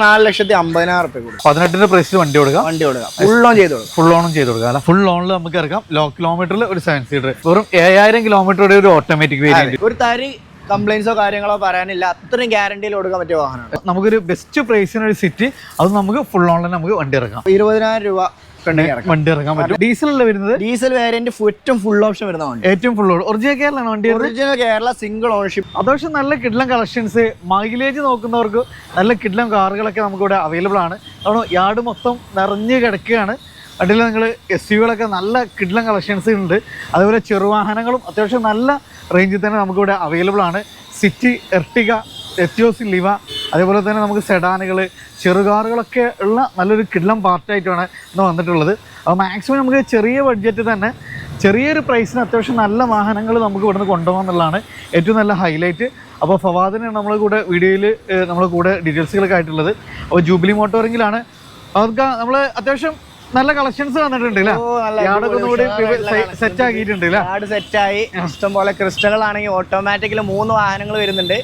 4,50,000 രൂപ. 18 പ്രൈസിൽ വണ്ടി കൊടുക്കാം. ഫുൾ ഓൺ ചെയ്ത് കൊടുക്കാം. ഫുൾ ഓണും ചെയ്ത് കൊടുക്കാം. ഫുൾ ഓണിൽ നമുക്ക് ഇറക്കാം. ലോ കിലോമീറ്ററിൽ ഒരു 7 സീറ്റർ, വെറും 7000 കിലോമീറ്ററുടെ ഒരു ഓട്ടോമാറ്റിക് വേരിയന്റ്. ഒരു തരി കംപ്ലൈൻസോ കാര്യങ്ങളോ പറയാനില്ല, അത്രയും ഗ്യാരണ്ടിയിൽ കൊടുക്കാൻ പറ്റിയ വാഹനമാണ്. നമുക്കൊരു ബെസ്റ്റ് പ്രൈസിന് ഒരു സിറ്റി, അത് നമുക്ക് ഫുൾ ഓണിൽ നമുക്ക് വണ്ടി ഇറക്കാം. 20,000 രൂപ വണ്ടി ഇറക്കാൻ പറ്റും. ഡീസലല്ല വരുന്നത്, ഡീസൽ വേരിയന്റ് ഏറ്റവും ഫുൾ ഓപ്ഷൻ വരുന്ന വണ്ടി. ഏറ്റവും ഫുൾ ഓൺ ഒറിജിനൽ കേരളമാണ് വണ്ടി. Original Kerala single ownership. അത്യാവശ്യം നല്ല കിഡ്ലം കളക്ഷൻസ്, മൈലേജ് നോക്കുന്നവർക്ക് നല്ല കിഡ്ലം കാറുകളൊക്കെ നമുക്കിവിടെ അവൈലബിൾ ആണ്. അവിടെ യാർഡ് മൊത്തം നിറഞ്ഞ് കിടക്കുകയാണ്. അതിൽ നിങ്ങൾ SUV-കളൊക്കെ നല്ല കിഡ്ലം കളക്ഷൻസ് ഉണ്ട്. അതുപോലെ ചെറുവാഹനങ്ങളും അത്യാവശ്യം നല്ല റേഞ്ചിൽ തന്നെ നമുക്കിവിടെ അവൈലബിൾ ആണ്. സിറ്റി, എർട്ടിക, എത്തിയോസ്, ലിവ, അതേപോലെ തന്നെ നമുക്ക് സെഡാനുകൾ, ചെറുകാറുകളൊക്കെ ഉള്ള നല്ലൊരു കിഡ്ലം പാർട്ടായിട്ടാണ് ഇന്ന് വന്നിട്ടുള്ളത്. അപ്പോൾ മാക്സിമം നമുക്ക് ചെറിയ ബഡ്ജറ്റ് തന്നെ ചെറിയൊരു പ്രൈസിന് അത്യാവശ്യം നല്ല വാഹനങ്ങൾ നമുക്ക് ഇവിടുന്ന് കൊണ്ടുപോകാമെന്നുള്ളതാണ് ഏറ്റവും നല്ല ഹൈലൈറ്റ്. അപ്പോൾ ഫവാദിനാണ് നമ്മൾ കൂടെ വീഡിയോയിൽ നമ്മൾ കൂടെ ഡീറ്റെയിൽസുകളൊക്കെ ആയിട്ടുള്ളത്. അപ്പോൾ ജൂബിലി മോട്ടോറിങ്ങിലാണ്. അതൊക്കെ നമ്മൾ അത്യാവശ്യം നല്ല കളക്ഷൻസ് വന്നിട്ടുണ്ട്. സെറ്റ് ആക്കിയിട്ടുണ്ട്. സെറ്റായി ഇഷ്ടംപോലെ ക്രിസ്റ്റകളാണെങ്കിൽ ഓട്ടോമാറ്റിക്കലി 3 വാഹനങ്ങൾ വരുന്നുണ്ട്.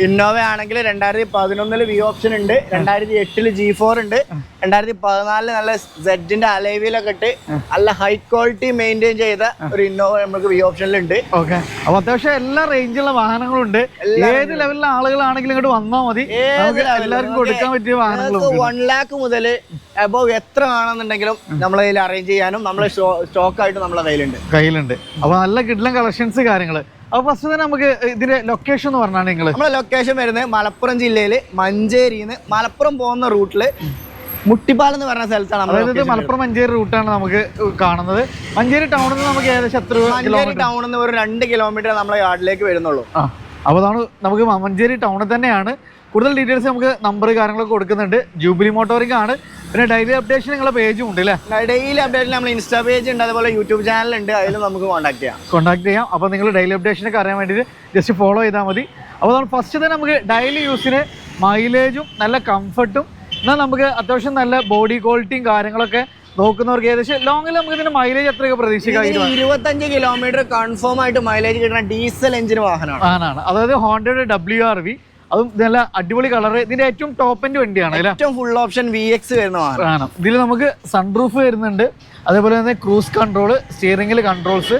ഇന്നോവ ആണെങ്കിൽ 2011 വി ഓപ്ഷൻ ഉണ്ട്, 2008 G4 ഉണ്ട്, 2014 നല്ല സെഡിന്റെ അലൈവിലൊക്കെ ഇട്ട് നല്ല ഹൈ ക്വാളിറ്റി മെയിൻറ്റെയിൻ ചെയ്ത ഒരു ഇന്നോവ നമുക്ക് വി ഓപ്ഷനിലുണ്ട്. ഓക്കെ, അപ്പൊ അത്യാവശ്യം എല്ലാ റേഞ്ചുള്ള വാഹനങ്ങളും ഉണ്ട്. ഏത് ലെവലിലെ ആളുകളാണെങ്കിലും ഇങ്ങോട്ട് വന്നാൽ മതി, എല്ലാവർക്കും കൊടുക്കാൻ പറ്റിയ വാഹനങ്ങൾ 1 lakh മുതൽ അബവ് എത്ര വേണമെന്നുണ്ടെങ്കിലും നമ്മളെ കയ്യിൽ അറേഞ്ച് ചെയ്യാനും നമ്മളെ സ്റ്റോക്ക് ആയിട്ട് നമ്മളെ കയ്യിലുണ്ട്. അപ്പൊ നല്ല കിഡ്ലം കളക്ഷൻസ് കാര്യങ്ങള്. അപ്പൊ ഫസ്റ്റ് തന്നെ നമുക്ക് ഇതിന്റെ ലൊക്കേഷൻ എന്ന് പറഞ്ഞാൽ നമ്മളെ ലൊക്കേഷൻ വരുന്നത് മലപ്പുറം ജില്ലയില് മഞ്ചേരിന്ന് മലപ്പുറം പോകുന്ന റൂട്ടില് മുട്ടിപ്പാലം എന്ന് പറഞ്ഞ സ്ഥലത്താണ്. അതായത് മലപ്പുറം മഞ്ചേരി റൂട്ടാണ് നമുക്ക് കാണുന്നത്. മഞ്ചേരി ടൗണിൽ നിന്ന് നമുക്ക് ഏകദേശം മഞ്ചേരി ടൗണിൽ നിന്ന് ഒരു 2 കിലോമീറ്റർ നമ്മളെ യാർഡിലേക്ക് വരുന്നുള്ളൂ. അപ്പോൾ അതാണ് നമുക്ക് മഞ്ചേരി ടൗണിൽ തന്നെയാണ്. കൂടുതൽ ഡീറ്റെയിൽസ് നമുക്ക് നമ്പർ കാര്യങ്ങളൊക്കെ കൊടുക്കുന്നുണ്ട്. ജൂബിലി മോട്ടോറിംഗ് ആണ്. പിന്നെ ഡെയിലി അപ്ഡേഷൻ നിങ്ങളുടെ പേജും ഉണ്ട് അല്ലേ? ഡെയിലി അപ്ഡേഷൻ നമ്മൾ ഇൻസ്റ്റാ പേജ് ഉണ്ട്, അതുപോലെ യൂട്യൂബ് ചാനൽ ഉണ്ട്, അതിലും നമുക്ക് കോൺടാക്ട് ചെയ്യാം. അപ്പോൾ നിങ്ങൾ ഡെയിലി അപ്ഡേഷനൊക്കെ അറിയാൻ വേണ്ടിയിട്ട് ജസ്റ്റ് ഫോളോ ചെയ്താൽ മതി. അപ്പോൾ നമ്മൾ ഫസ്റ്റ് തന്നെ നമുക്ക് ഡെയിലി യൂസിന് മൈലേജും നല്ല കംഫർട്ടും എന്നാൽ നമുക്ക് അത്യാവശ്യം നല്ല ബോഡി ക്വാളിറ്റിയും കാര്യങ്ങളൊക്കെ നോക്കുന്നവർക്ക് ഏകദേശം ലോങ്ങിൽ നമുക്ക് ഇതിന്റെ മൈലേജ് എത്രയൊക്കെ പ്രതീക്ഷിക്കാം? 25 കിലോമീറ്റർ കൺഫേം ആയിട്ട് മൈലേജ് കിട്ടുന്ന ഡീസൽ എഞ്ചിൻ വാഹനമാണ്. അതായത് ഹോണ്ടയുടെ WRV, അതും നല്ല അടിപൊളി കളർ. ഇതിന്റെ ഏറ്റവും ടോപ്പ് എൻഡ് വണ്ടിയാണ്, ഏറ്റവും ഫുൾ ഓപ്ഷൻ VX വരുന്ന വാഹനം. ഇതിൽ നമുക്ക് സൺറൂഫ് വരുന്നുണ്ട്, അതേപോലെ തന്നെ ക്രൂസ് കൺട്രോൾ, സ്റ്റിയറിംഗിൽ കൺട്രോൾസ്,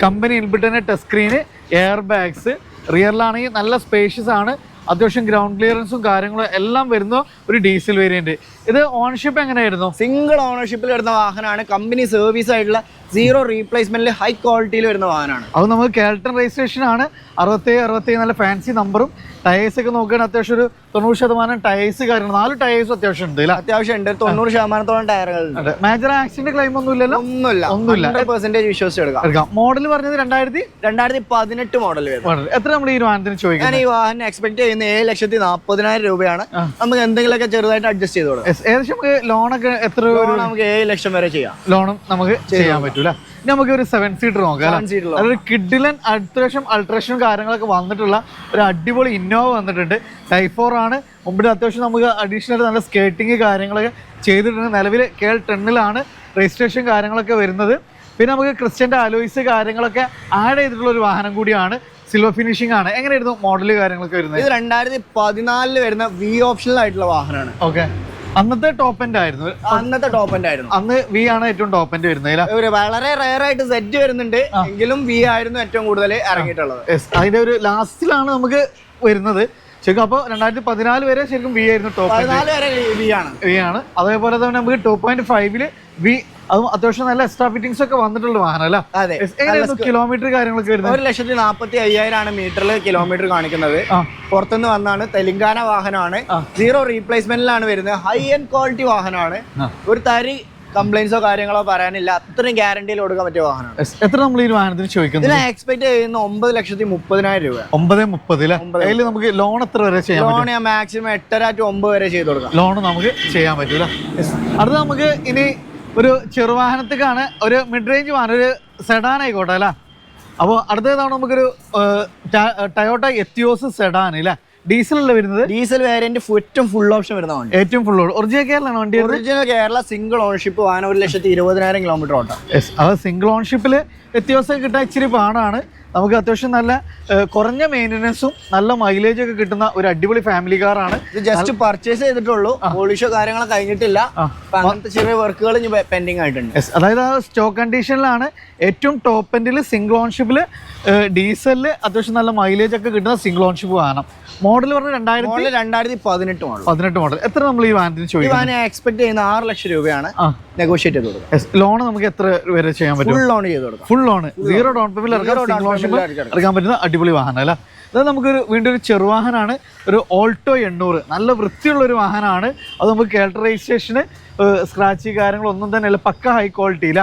കമ്പനി ഇൻബിൽറ്റ് തന്നെ ടച്ച് സ്ക്രീന്, എയർ ബാഗ്സ്, റിയറിലാണെങ്കിൽ നല്ല സ്പേഷ്യസ് ആണ്. അത്യാവശ്യം ഗ്രൗണ്ട് ക്ലിയറൻസും കാര്യങ്ങളും എല്ലാം വരുന്ന ഒരു ഡീസൽ വേരിയന്റ്. ഇത് ഓണർഷിപ്പ് എങ്ങനെയായിരുന്നു? സിംഗിൾ ഓണർഷിപ്പിൽ വരുന്ന വാഹനമാണ്. കമ്പനി സർവീസ് ആയിട്ടുള്ള 0 റീപ്ലേസ്മെന്റിൽ ഹൈ ക്വാളിറ്റിയിൽ വരുന്ന വാഹനമാണ്. അത് നമുക്ക് കേൾട്ടൺ രജിസ്ട്രേഷൻ ആണ്. 67 നല്ല ഫാൻസി നമ്പറും. ടയേഴ്സ് ഒക്കെ നോക്കുകയാണെങ്കിൽ അത്യാവശ്യം ഒരു 90% ടയേഴ്സ് കാര്യങ്ങൾ, 4 ടയേഴ്സ് അത്യാവശ്യം ഉണ്ട്. 90% ടയറുകളുണ്ട്. മേജർ ആക്സിഡന്റ് ക്ലെയിം ഒന്നുമില്ലല്ലോ? ഒന്നുമില്ല. 100% വിശ്വസിച്ചെടുക്കാം. മോഡൽ പറഞ്ഞത് 2018 മോഡൽ. എത്ര നമ്മൾ ഈ വാഹനത്തിന് ചോദിക്കാം? ഞാൻ ഈ വാഹനം എക്സ്പെക്ട് ചെയ്യുന്ന 7,40,000 രൂപയാണ്. നമുക്ക് എന്തെങ്കിലുമൊക്കെ ചെറുതായിട്ട് അഡ്ജസ്റ്റ് ചെയ്ത് കൊടുക്കാം. ഏകദേശം നമുക്ക് ലോണൊക്കെ എത്ര? നമുക്ക് 7 ലക്ഷം വരെ ചെയ്യാം. ലോണും നമുക്ക് ചെയ്യാൻ പറ്റൂല. നമുക്ക് ഒരു 7 സീറ്റർ നോക്കാം. അതൊരു കിഡിലൻ അത്യാവശ്യം അൾട്രേഷനും കാര്യങ്ങളൊക്കെ വന്നിട്ടുള്ള ഒരു അടിപൊളി ഇന്നോവ വന്നിട്ടുണ്ട്. Type 4 ആണ്. മുമ്പിൽ അത്യാവശ്യം നമുക്ക് അഡീഷണൽ നല്ല സ്കേറ്റിംഗ് കാര്യങ്ങളൊക്കെ ചെയ്തിട്ടുണ്ട്. നിലവിൽ KL10 രജിസ്ട്രേഷൻ കാര്യങ്ങളൊക്കെ വരുന്നത്. പിന്നെ നമുക്ക് ക്രിസ്റ്റന്റെ അലോയ്സ് കാര്യങ്ങളൊക്കെ ആഡ് ചെയ്തിട്ടുള്ള ഒരു വാഹനം കൂടിയാണ്. സിൽവർ ഫിനിഷിംഗ് ആണ്. എങ്ങനെയായിരുന്നു മോഡല് കാര്യങ്ങളൊക്കെ വരുന്നത്? ഇത് 2014 വരുന്ന V ഓപ്ഷണൽ ആയിട്ടുള്ള വാഹനമാണ്. ഓക്കെ, അന്നത്തെ ടോപ്പ് എൻഡ് ആയിരുന്നു. അന്ന് V ആണ് ഏറ്റവും ടോപ്പ് എൻഡ് വരുന്നത്. വളരെ റയർ ആയിട്ട് Z വരുന്നുണ്ട്, എങ്കിലും V ആയിരുന്നു ഏറ്റവും കൂടുതൽ ഇറങ്ങിയിട്ടുള്ളത്. അതിന്റെ ഒരു ലാസ്റ്റിലാണ് നമുക്ക് വരുന്നത് ശരിക്കും. അപ്പോൾ 2014 വരെ ശരിക്കും V ആയിരുന്നു ടോപ്പ്. 14 വരെ V ആണ്. അതേപോലെ തന്നെ നമുക്ക് 2.5 V, അതും അത്യാവശ്യം നല്ല എക്സ്ട്രാ ഫിറ്റിംഗ്സ് ഒക്കെ വന്നിട്ടുള്ള വാഹനം അല്ല? കിലോമീറ്റർ കാര്യങ്ങളൊക്കെ വരുന്നത് 1,45,000 മീറ്ററിൽ കിലോമീറ്റർ കാണിക്കുന്നത്. പുറത്തുനിന്ന് വന്നാണ്. തെലങ്കാന വാഹനമാണ്. 0 റീപ്ലേസ്മെന്റിലാണ് വരുന്നത്. ഹൈ എൻഡ് ക്വാളിറ്റി വാഹനമാണ്. ഒരു തരി കംപ്ലൈൻസോ കാര്യങ്ങളോ പറയാനില്ല, അത്രയും ഗ്യാരണ്ടിയിൽ കൊടുക്കാൻ പറ്റിയ വാഹനമാണ്. എത്ര നമ്മൾ ഈ വാഹനത്തിന് ചോദിക്കുന്നത്? ഇതിനെ എക്സ്പെക്ട് ചെയ്യുന്ന 9,30,000 രൂപ. 9,30,000 നമുക്ക് ലോൺ എത്ര വരെ ചെയ്യാം? ലോൺ മാക്സിമം 8.5 to 9 വരെ ചെയ്ത് കൊടുക്കാം. ലോൺ നമുക്ക് ചെയ്യാൻ പറ്റൂല. അടുത്ത നമുക്ക് ഇനി ഒരു ചെറുവാഹനത്തേക്കാണ്. ഒരു മിഡ് റേഞ്ച് വാഹനം, ഒരു സെഡാൻ ആയിക്കോട്ടെ അല്ല? അപ്പോൾ അടുത്തതാണ് നമുക്കൊരു ടയോട്ട എത്തിയോസ് സെഡാൻ അല്ലേ? ഡീസലല്ല വരുന്നത്. ഡീസൽ വേരിയന്റ് ഏറ്റവും ഫുൾ ഓപ്ഷൻ വരുന്ന വണ്ടി. ഏറ്റവും ഫുൾ ഒറിജിനൽ കേരളമാണ് വണ്ടി. ഒറിജിനൽ കേരള സിംഗിൾ ഓണർഷിപ്പ് വാഹനം. 1,20,000 കിലോമീറ്റർ ഓട്ടം. അത് സിംഗിൾ ഓണർഷിപ്പിൽ എത്തിയോസ് കിട്ടാൻ ഇച്ചിരി പാടാണ്. നമുക്ക് അത്യാവശ്യം നല്ല കുറഞ്ഞ മെയിൻ്റനൻസും നല്ല മൈലേജ് ഒക്കെ കിട്ടുന്ന ഒരു അടിപൊളി ഫാമിലി കാറാണ്. ഇത് ജസ്റ്റ് പർച്ചേസ് ചെയ്തിട്ടുള്ളൂ, പോളിഷോ കാര്യങ്ങളോ കഴിഞ്ഞിട്ടില്ല. അങ്ങനത്തെ ചെറിയ വർക്കുകൾ പെൻഡിങ് ആയിട്ടുണ്ട്. അതായത് ആ സ്റ്റോക്ക് കണ്ടീഷനിലാണ്. ഏറ്റവും ടോപ്പ് എൻഡിൽ സിംഗിൾ ഓൺഷിപ്പിൽ ഡീസലിൽ അത്യാവശ്യം നല്ല മൈലേജ് ഒക്കെ കിട്ടുന്ന സിംഗിൾ ഓൺഷിപ്പ് വാഹനം. മോഡൽ പറഞ്ഞ 2018 മോഡൽ. എത്ര നമ്മൾ ഈ വാഹനത്തിന് ചോദിക്കും? എക്സ്പെക്ട് ചെയ്യുന്ന 6 ലക്ഷം രൂപയാണ് നെഗോഷിയേറ്റ് ചെയ്ത് കൊടുക്കുക. ലോൺ നമുക്ക് എത്ര വരെ ചെയ്യാൻ പറ്റും? ഫുൾ ലോൺ ചെയ്ത് കൊടുക്കാം. ഫുൾ ലോൺ, 0 ഡൗൺ പേയ്മെന്റ് ഇറക്കാൻ പറ്റുന്ന അടിപൊളി വാഹനം അല്ല. അത് നമുക്കൊരു വീണ്ടും ഒരു ചെറുവാഹനമാണ്, ഒരു ഓൾട്ടോ 800. നല്ല വൃത്തിയുള്ള ഒരു വാഹനമാണ്. അത് നമുക്ക് കേരള രജിസ്ട്രേഷന് സ്ക്രാച്ച് കാര്യങ്ങളൊന്നും തന്നെ അല്ല, പക്ക ഹൈ ക്വാളിറ്റി ഇല്ല.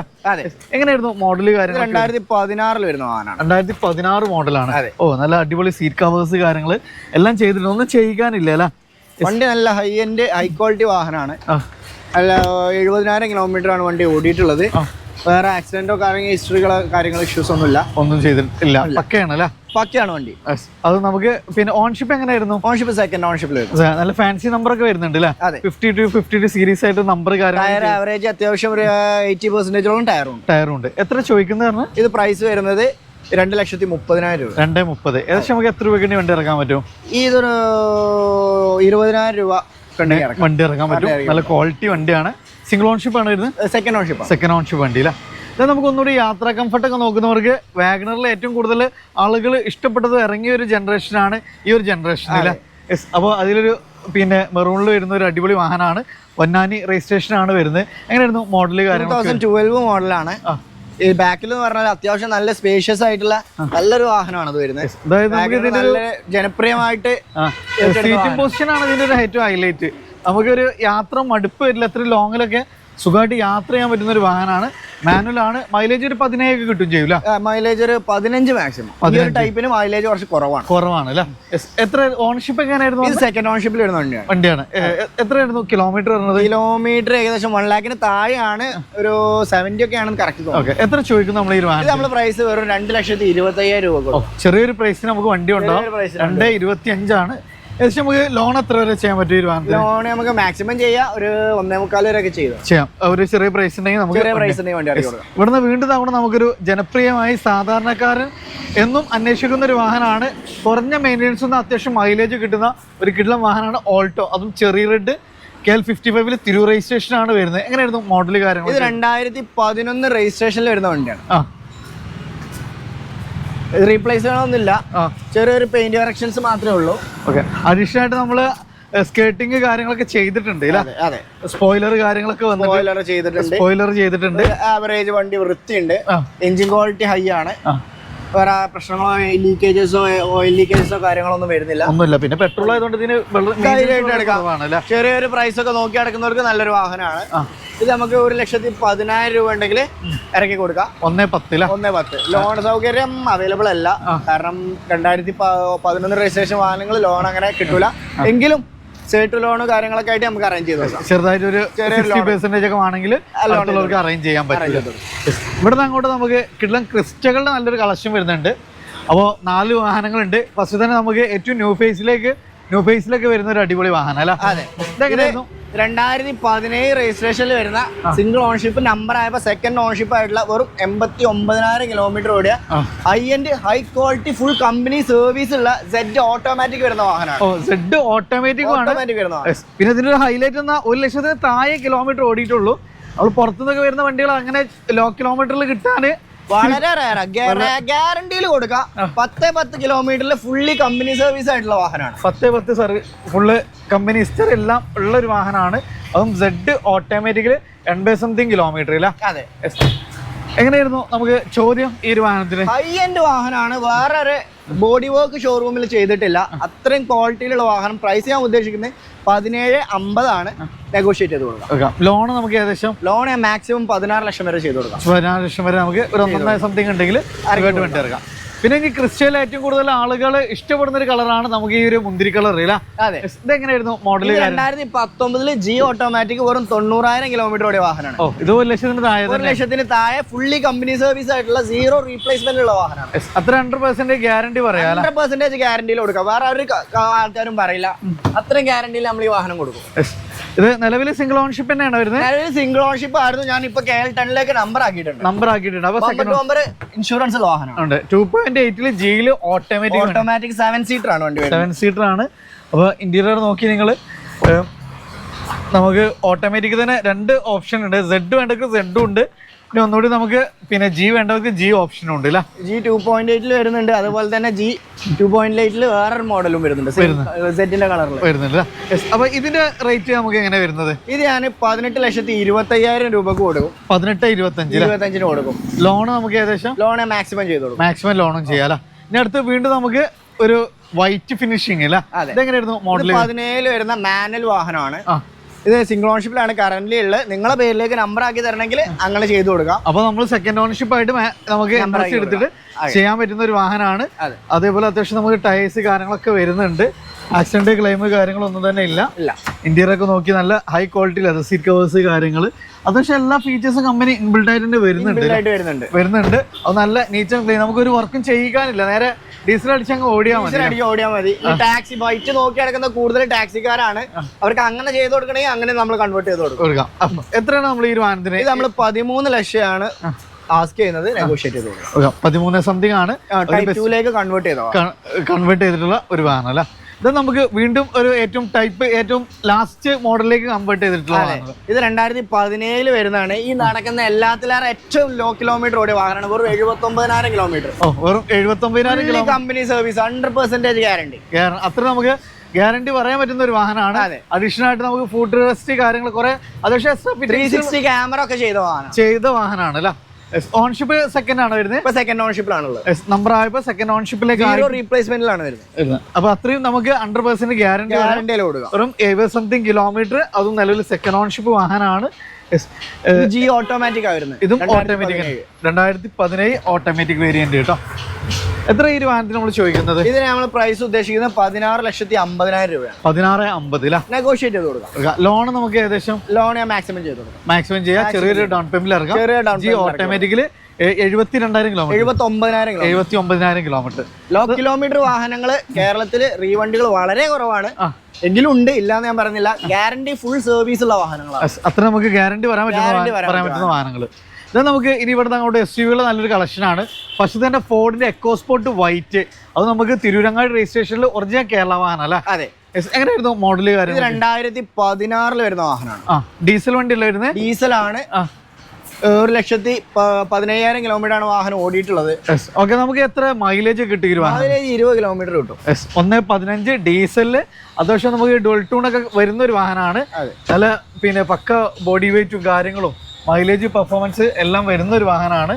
എങ്ങനെയായിരുന്നു മോഡല് കാര്യങ്ങൾ? 2016 വരുന്ന വാഹനമാണ്. 2016 മോഡലാണ്. ഓ, നല്ല അടിപൊളി സീറ്റ് കവേഴ്സ് കാര്യങ്ങൾ എല്ലാം ചെയ്തിട്ടുണ്ട്. ഒന്നും ചെയ്യിക്കാനില്ല അല്ല. വണ്ടി നല്ല ഹൈ എൻഡ് ഹൈ ക്വാളിറ്റി വാഹനമാണ്. അല്ല, 70,000 കിലോമീറ്റർ ആണ് വണ്ടി ഓടിയിട്ടുള്ളത്. വേറെ ആക്സിഡന്റോ കാര്യങ്ങളോ ഇഷ്യൂസ് ഒന്നുമില്ല, ഒന്നും ചെയ്തിട്ടില്ല. പക്കയാണല്ലേ? പക്കയാണ് വണ്ടി. അത് നമുക്ക് പിന്നെ ഓൺഷിപ്പ് എങ്ങനെയായിരുന്നു? ഓൺഷിപ്പ് സെക്കൻഡ് ഓൺഷിപ്പിൽ നല്ല ഫാൻസി നമ്പർ ഒക്കെ വരുന്നുണ്ട് അല്ലേ? 50 സീരീസ് ആയിട്ട് നമ്പർ ടയർ ആവറേജ് അത്യാവശ്യം ഒരു 80% ടയറും ഉണ്ട്. എത്ര ചോദിക്കുന്നത്? ഇത് പ്രൈസ് വരുന്നത് 2,30,000 രൂപ. 2,30,000. ഏകദേശം നമുക്ക് എത്ര രൂപയ്ക്ക് വണ്ടി ഇറക്കാൻ പറ്റും? ഇതൊരു 20,000 രൂപ വണ്ടി ഇറക്കാൻ പറ്റും. നല്ല ക്വാളിറ്റി വണ്ടിയാണ്. സിംഗിൾ ഓൺഷിപ്പ് ആണ് വരുന്നത്. സെക്കൻഡ് ഓൺഷിപ്പ് വണ്ടി അല്ലേ? ഇത് നമുക്ക് ഒന്നുകൂടി യാത്രാ കംഫർട്ടൊക്കെ നോക്കുന്നവർക്ക് വാഗണറിൽ ഏറ്റവും കൂടുതൽ ആളുകൾ ഇഷ്ടപ്പെട്ടത് ഇറങ്ങിയ ഒരു ജനറേഷനാണ് ഈ ഒരു ജനറേഷൻ അല്ലേ? അപ്പോൾ അതിലൊരു പിന്നെ മെറൂണിൽ വരുന്ന ഒരു അടിപൊളി വാഹനമാണ്. പൊന്നാനി രജിസ്ട്രേഷൻ ആണ് വരുന്നത്. എങ്ങനെയായിരുന്നു മോഡല് കാര്യങ്ങൾ? 2012 മോഡലാണ്. ഈ ബാക്കിൽ എന്ന് പറഞ്ഞാൽ അത്യാവശ്യം നല്ല സ്പേഷ്യസ് ആയിട്ടുള്ള നല്ലൊരു വാഹനമാണ് അത് വരുന്നത്. അതായത് നമുക്ക് ഇതിന്റെ ജനപ്രിയമായിട്ട് സീറ്റിംഗ് പൊസിഷൻ ആണ് ഇതിന്റെ ഒരു ഏറ്റവും ഹൈലൈറ്റ്. നമുക്കൊരു യാത്ര മടുപ്പ് വരില്ല. അത്ര ലോങ്ങിലൊക്കെ സുഖമായിട്ട് യാത്ര ചെയ്യാൻ പറ്റുന്ന ഒരു വാഹനമാണ്. മാനുവൽ ആണ്. മൈലേജ് ഒരു 17 കിട്ടും ചെയ്യൂല? മൈലേജ് ഒരു 15 മാക്സിമം. ടൈപ്പിന് മൈലേജ് കുറച്ച് കുറവാണ് അല്ലേ? എത്ര ഓണർഷിപ്പ് എങ്ങനെയായിരുന്നു? ഇത് സെക്കൻഡ് ഓണർഷിപ്പിൽ വരുന്ന വണ്ടിയാണ്. എത്രയായിരുന്നു കിലോമീറ്റർ വരുന്നത്? കിലോമീറ്റർ ഏകദേശം 1 lakhന് താഴെയാണ്. ഒരു 70 ഒക്കെ ആണെന്ന് കറക്റ്റ് തോന്നുന്നു. എത്ര ചോദിക്കുന്നു നമ്മൾ ഈ വാഹനം? നമ്മൾ പ്രൈസ് വെറും 2,25,000 രൂപ. ചെറിയൊരു പ്രൈസിന് നമുക്ക് വണ്ടി ഉണ്ടാവും. 2,25,000 ഏകദേശം നമുക്ക് ലോൺ എത്ര വരെ ചെയ്യാൻ പറ്റും? ലോൺ നമുക്ക് മാക്സിമം ചെയ്യാം, ഒരു 1.25 വരെയൊക്കെ ചെയ്യാം. ഒരു ചെറിയ പ്രൈസ് ഉണ്ടെങ്കിൽ നമുക്ക് ഇവിടുന്ന് വീണ്ടും തവണ നമുക്കൊരു ജനപ്രിയമായി സാധാരണക്കാരൻ എന്നും അന്വേഷിക്കുന്ന ഒരു വാഹനമാണ്. കുറഞ്ഞ മെയിൻ്റെനൻസ് ഒന്നും അത്യാവശ്യം മൈലേജ് കിട്ടുന്ന ഒരു കിടിലൻ വാഹനമാണ് ഓൾട്ടോ. അതും ചെറിയ റെഡ് KL55 തിരൂർ രജിസ്ട്രേഷൻ ആണ് വരുന്നത്. എങ്ങനെയായിരുന്നു മോഡൽ കാര്യങ്ങൾ? ഇത് 2011 രജിസ്ട്രേഷനിൽ വരുന്ന വണ്ടിയാണ്. റീപ്ലേസ്മെന്റൊന്നുമില്ല, ചെറിയൊരു പെയിന്റ് കറക്ഷൻസ് മാത്രമേ ഉള്ളൂ. അഡീഷണൽ ആയിട്ട് നമ്മള് സ്കേർട്ടിങ് കാര്യങ്ങളൊക്കെ ചെയ്തിട്ടുണ്ട്. സ്പോയിലർ കാര്യങ്ങളൊക്കെ സ്പോയിലർ ചെയ്തിട്ടുണ്ട്. ആവറേജ് വണ്ടി വൃത്തിയുണ്ട്. എഞ്ചിൻ ക്വാളിറ്റി ഹൈ ആണ്. വേറെ പ്രശ്നങ്ങളോ ലീക്കേജസോ ഓയിൽ ലീക്കേജസോ കാര്യങ്ങളൊന്നും വരുന്നില്ല. ഒന്നുമില്ല. പിന്നെ പെട്രോൾ ആയതുകൊണ്ട് ഇതിന് ചെറിയൊരു പ്രൈസ് ഒക്കെ നോക്കി നടക്കുന്നവർക്ക് നല്ലൊരു വാഹനമാണ് ഇത്. നമുക്ക് 1,10,000 രൂപ ഉണ്ടെങ്കിൽ ഇറക്കി കൊടുക്കാം. 1,10,000. ലോൺ സൗകര്യം അവൈലബിൾ അല്ല, കാരണം 2011 രജിസ്ട്രേഷൻ വാഹനങ്ങൾ ലോൺ അങ്ങനെ കിട്ടൂല. എങ്കിലും സേട്ട് ലോൺ കാര്യങ്ങളൊക്കെ ആയിട്ട് നമുക്ക് അറേഞ്ച് ചെയ്ത് കൊടുക്കാം. ചെറുതായിട്ട് ഒരു 50% ഒക്കെ ആണെങ്കിൽ അറേഞ്ച് ചെയ്യാൻ പറ്റും. ഇവിടുന്ന് അങ്ങോട്ട് നമുക്ക് കിട്ടുന്ന ക്രിസ്റ്റകളുടെ നല്ലൊരു കളക്ഷൻ വരുന്നുണ്ട്. അപ്പോൾ 4 വാഹനങ്ങളുണ്ട്. ഫസ്റ്റ് തന്നെ നമുക്ക് ഏറ്റവും ന്യൂ ഫേസിലേക്ക് വരുന്ന ഒരു അടിപൊളി വാഹനം അല്ല? ഇതെങ്ങനെയായിരുന്നു? 2017 രജിസ്ട്രേഷനിൽ വരുന്ന സിംഗിൾ ഓൺഷിപ്പ് നമ്പർ ആയപ്പോൾ സെക്കൻഡ് ഓൺഷിപ്പ് ആയിട്ടുള്ള വെറും 89,000 കിലോമീറ്റർ ഓടിയ high end high quality full company service ഉള്ള Z ഓട്ടോമാറ്റിക് വരുന്ന വാഹനമാണ്. ഓട്ടോമാറ്റിക് വരുന്ന. പിന്നെ ഇതിന്റെ ഹൈലൈറ്റ് എന്നാ 1,00,000 താഴെ കിലോമീറ്റർ ഓടിയിട്ടുള്ളൂ. നമ്മൾ പുറത്തുനിന്നൊക്കെ വരുന്ന വണ്ടികൾ അങ്ങനെ ലോ കിലോമീറ്ററിൽ കിട്ടാന് വളരെ ഗ്യാരണ്ടിയിൽ കൊടുക്കാം. 10 കിലോമീറ്ററിൽ ഫുള്ളി കമ്പനി സർവീസ് ആയിട്ടുള്ള വാഹനമാണ്. 10 ഫുള്ള് കമ്പനി ഹിസ്റ്ററി എല്ലാം ഉള്ള ഒരു വാഹനമാണ്. അതും Z ഓട്ടോമാറ്റിക്കല് 80-something കിലോമീറ്റർ ഇല്ല? അതെ. എങ്ങനെയായിരുന്നു നമുക്ക് ചോദ്യം ഈ ഒരു വാഹനത്തിന്? ഹൈ എൻഡ് വാഹനമാണ്. വേറെ ഒരു ബോഡി വർക്ക് ഷോറൂമിൽ ചെയ്തിട്ടില്ല. അത്രയും ക്വാളിറ്റിയിലുള്ള വാഹനം. പ്രൈസ് ഞാൻ ഉദ്ദേശിക്കുന്നത് 17,50,000 ആണ്. നെഗോഷിയേറ്റ് ചെയ്ത് കൊടുക്കാം. ലോൺ നമുക്ക് ഏകദേശം മാക്സിമം 16 ലക്ഷം വരെ ചെയ്ത് കൊടുക്കാം. 16 ലക്ഷം വരെ നമുക്ക് ഒരു 1.5 ഉണ്ടെങ്കിൽ വണ്ടി ഇറക്കാം. പിന്നെ ഈ ക്രിസ്റ്റയിൽ ഏറ്റവും കൂടുതൽ ആളുകൾ ഇഷ്ടപ്പെടുന്ന ഒരു കളറാണ് നമുക്ക് ഈ ഒരു മുന്തിരി കളർ. അതെ. ഇതെങ്ങനെയായിരുന്നു മോഡൽ? 2019 G ഓട്ടോമാറ്റിക് വെറും 90,000 കിലോമീറ്റർ ഓടിയ വാഹനമാണ്. ഇത് 1,00,000 താഴെ. 1,00,000 താഴെ ഫുള്ളി കമ്പനി സർവീസ് ആയിട്ടുള്ള 0 റീപ്ലേസ്മെന്റ് ഉള്ള വാഹനമാണ്. അത്ര 100% ഗ്യാരണ്ടി പറയാം. 100% ഗ്യാരണ്ടിയിൽ കൊടുക്കാം. വേറെ ഒരു ആൾക്കാരും പറയില്ല. അത്രയും ഗ്യാരണ്ടിയിൽ നമ്മൾ ഈ വാഹനം കൊടുക്കും. ഇത് നിലവിൽ സിംഗിൾ ഓൺഷിപ്പ് തന്നെയാണ് വരുന്നത്. സിംഗിൾ ഓൺഷിപ്പ് ആയിരുന്നു, ഞാൻ ഇപ്പൊ KL10 നമ്പർ ആക്കിയിട്ടുണ്ട്. അപ്പൊ ഇൻഷുറൻസ് വാഹനമാണ്. 2.8 ജിയിൽ ഓട്ടോമാറ്റിക് 7 സീറ്റർ ആണ് വണ്ടി. 7 സീറ്റർ ആണ്. അപ്പോൾ ഇന്റീരിയർ നോക്കി നിങ്ങൾ നമുക്ക് ഓട്ടോമാറ്റിക് തന്നെ 2 ഓപ്ഷൻ ഉണ്ട്. സെഡ് വേണ്ടവർക്ക് സെഡും ഉണ്ട്, പിന്നെ ഒന്നുകൂടി നമുക്ക് പിന്നെ ജി വേണ്ടവർക്ക് ജി ഓപ്ഷനും ഉണ്ട് അല്ലേ. ജി 2.8 വരുന്നുണ്ട്, അതുപോലെ തന്നെ ജി 2.8 വേറൊരു മോഡലും വരുന്നുണ്ട്, സെറ്റിന്റെ കളറിൽ വരുന്നുണ്ട്. അപ്പൊ ഇതിന്റെ റേറ്റ് നമുക്ക് എങ്ങനെ വരുന്നത്? ഇത് ഞാൻ 18,25,000 രൂപക്ക് കൊടുക്കും. 18-25 കൊടുക്കും. ലോൺ നമുക്ക് ഏകദേശം ലോൺ മാക്സിമം ചെയ്ത് കൊടുക്കും. മാക്സിമം ലോണും ചെയ്യാം. ഇനി അടുത്ത് വീണ്ടും നമുക്ക് ഒരു വൈറ്റ് ഫിനിഷിംഗ് അല്ല, ഇതെങ്ങനെയായിരുന്നു മോഡൽ? 17 വരുന്ന മാനുവൽ വാഹനമാണ്. ഇത് സിംഗിൾ ഓൺഷിപ്പിലാണ് കറന്റ് ഉള്ളത്. നിങ്ങളെ പേരിലേക്ക് നമ്പർ ആക്കി തരണമെങ്കിൽ അങ്ങനെ ചെയ്തു കൊടുക്കാം. അപ്പൊ നമ്മൾ സെക്കൻഡ് ഓൺഷിപ്പ് ആയിട്ട് നമുക്ക് ഇൻട്രസ്റ്റ് എടുത്തിട്ട് ചെയ്യാൻ പറ്റുന്ന ഒരു വാഹനമാണ്. അതേപോലെ അത്യാവശ്യം നമുക്ക് ടയേഴ്സ് കാര്യങ്ങളൊക്കെ വരുന്നുണ്ട്. ആക്സിഡന്റ് ക്ലെയിം കാര്യങ്ങളൊന്നും തന്നെ ഇല്ല. ഇന്റീരിയർ ഒക്കെ നോക്കി നല്ല high quality leather seat covers കാര്യങ്ങൾ അത്യാവശ്യം എല്ലാ ഫീച്ചേഴ്സും കമ്പനി ഇൻബിൽഡ് ആയിട്ട് വരുന്നുണ്ട്. അത് നല്ല നീറ്റ് ആൻഡ് ക്ലീൻ. നമുക്ക് ഒരു വർക്കും ചെയ്യിക്കാനില്ല, നേരെ ഡീസൽ അടിച്ചങ്ങ് ഓടിയാൽ മതി. ടാക്സി ബൈറ്റ് നോക്കി നടക്കുന്ന കൂടുതൽ ടാക്സിക്കാരാണ്, അവർക്ക് അങ്ങനെ ചെയ്ത് കൊടുക്കണമെങ്കിൽ അങ്ങനെ നമ്മൾ കൺവേർട്ട് ചെയ്ത് കൊടുക്കാം. എത്രയാണ് നമ്മൾ ഈ വാഹനത്തിന്? ഇത് നമ്മൾ 13 ലക്ഷമാണ് ആസ്ക് ചെയ്യുന്നത്. നെഗോഷിയേറ്റ് ചെയ്ത് കൊടുക്കാം. 13 സംതിങ് ആണ്. കൺവേർട്ട് ചെയ്തിട്ടുള്ള ഒരു വാഹനം അല്ല. ഇത് നമുക്ക് വീണ്ടും ഒരു ഏറ്റവും ലാസ്റ്റ് മോഡലിലേക്ക് കൺവേർട്ട് ചെയ്തിട്ടുള്ള. ഇത് 2017 വരുന്നതാണ്. ഈ നടക്കുന്ന എല്ലാത്തിലേറെ ഏറ്റവും ലോ കിലോമീറ്റർ ഓടിയ വാഹനമാണ്. വെറും 79,000 കിലോമീറ്റർ. വെറും 79,000 കമ്പനി സർവീസ് 100% ഗ്യാരണ്ടി. അത്ര നമുക്ക് ഗ്യാരണ്ടി പറയാൻ പറ്റുന്ന ഒരു വാഹനമാണ്. അഡീഷണൽ ആയിട്ട് നമുക്ക് ഫുഡ് റെസ്റ്റ് കാര്യങ്ങൾ കുറെ അത്യാവശ്യം 360 ക്യാമറ ഒക്കെ ചെയ്ത വാഹനമാണ് അല്ല. ഓൺഷിപ്പ് സെക്കൻഡ് ആണ് വരുന്നത്. സെക്കൻഡ് ഓൺഷിപ്പിലാണുള്ളത്. നമ്പർ ആയപ്പോ സെക്കൻഡ് ഓൺഷിപ്പിലേക്ക് റീപ്ലേസ്മെന്റിലാണ് വരുന്നത്. അപ്പൊ അത്രയും നമുക്ക് 100% ഗ്യാരണ്ടി വെറും 70 സംതിങ് കിലോമീറ്റർ. അതും നിലവിൽ സെക്കൻഡ് ഓൺഷിപ്പ് വാഹനമാണ്. ജി ഓട്ടോമാറ്റിക് ആയിരുന്നു. ഇതും ഓട്ടോമാറ്റിക് 2017 ഓട്ടോമാറ്റിക് വേരിയന്റ് കേട്ടോ. എത്ര ഈ വാഹനത്തിന് നമ്മൾ ചോദിക്കുന്നത്? ഇതിന് നമ്മൾ പ്രൈസ് ഉദ്ദേശിക്കുന്നത് 16,50,000 രൂപയാണ്. 16,50,000 നെഗോഷിയേറ്റ് ചെയ്ത് കൊടുക്കാം. ലോൺ നമുക്ക് ഏകദേശം ലോൺ മാക്സിമം ചെയ്ത് കൊടുക്കാം. മാക്സിമം ചെയ്യാം. ചെറിയൊരു ഡൗൺ പേയ്മെന്റ് ഇറക്കാം. ഓട്ടോമാറ്റിക്കല് 72,000 കിലോമീറ്റർ 79,000 കിലോമീറ്റർ. ലോ കിലോമീറ്റർ വാഹനങ്ങൾ കേരളത്തില് റീവണ്ടികൾ വളരെ കുറവാണ്. എങ്കിലും ഉണ്ട്, ഇല്ലാന്ന് ഞാൻ പറഞ്ഞില്ല. ഗ്യാരണ്ടി ഫുൾ സർവീസ് ഉള്ള വാഹനങ്ങളാണ്. അത്ര നമുക്ക് ഗ്യാരണ്ടി പറയാൻ പറ്റുന്ന വാഹനങ്ങൾ. ഇത് നമുക്ക് ഇനി ഇവിടുന്ന് അങ്ങോട്ട് SUV നല്ലൊരു കളക്ഷനാണ്. ഫസ്റ്റ് തന്നെ ഫോർഡിന്റെ എക്കോസ്പോർട്ട് വൈറ്റ്. അത് നമുക്ക് തിരൂരങ്ങാടി രജിസ്ട്രേഷനിൽ ഒറിജിനൽ കേരള വാഹനം അല്ലേ? അതെ. എങ്ങനെയായിരുന്നു മോഡല് കാര്യം? 2016 വരുന്ന വാഹനമാണ്. ഡീസൽ വണ്ടി അല്ലായിരുന്നു? ഡീസലാണ്. 1,15,000 കിലോമീറ്റർ ആണ് വാഹനം ഓടിയിട്ടുള്ളത്. ഓക്കെ, നമുക്ക് എത്ര മൈലേജ് കിട്ടി? മൈലേജ് 20 കിലോമീറ്റർ കിട്ടും. 1.15 ഡീസലില് അത്യാവശ്യം നമുക്ക് ഡുവൽ ടൂൺ ഒക്കെ വരുന്ന ഒരു വാഹനമാണ്. നല്ല പിന്നെ പക്ക ബോഡി വെയിറ്റും കാര്യങ്ങളും മൈലേജ് പെർഫോമൻസ് എല്ലാം വരുന്ന ഒരു വാഹനമാണ്.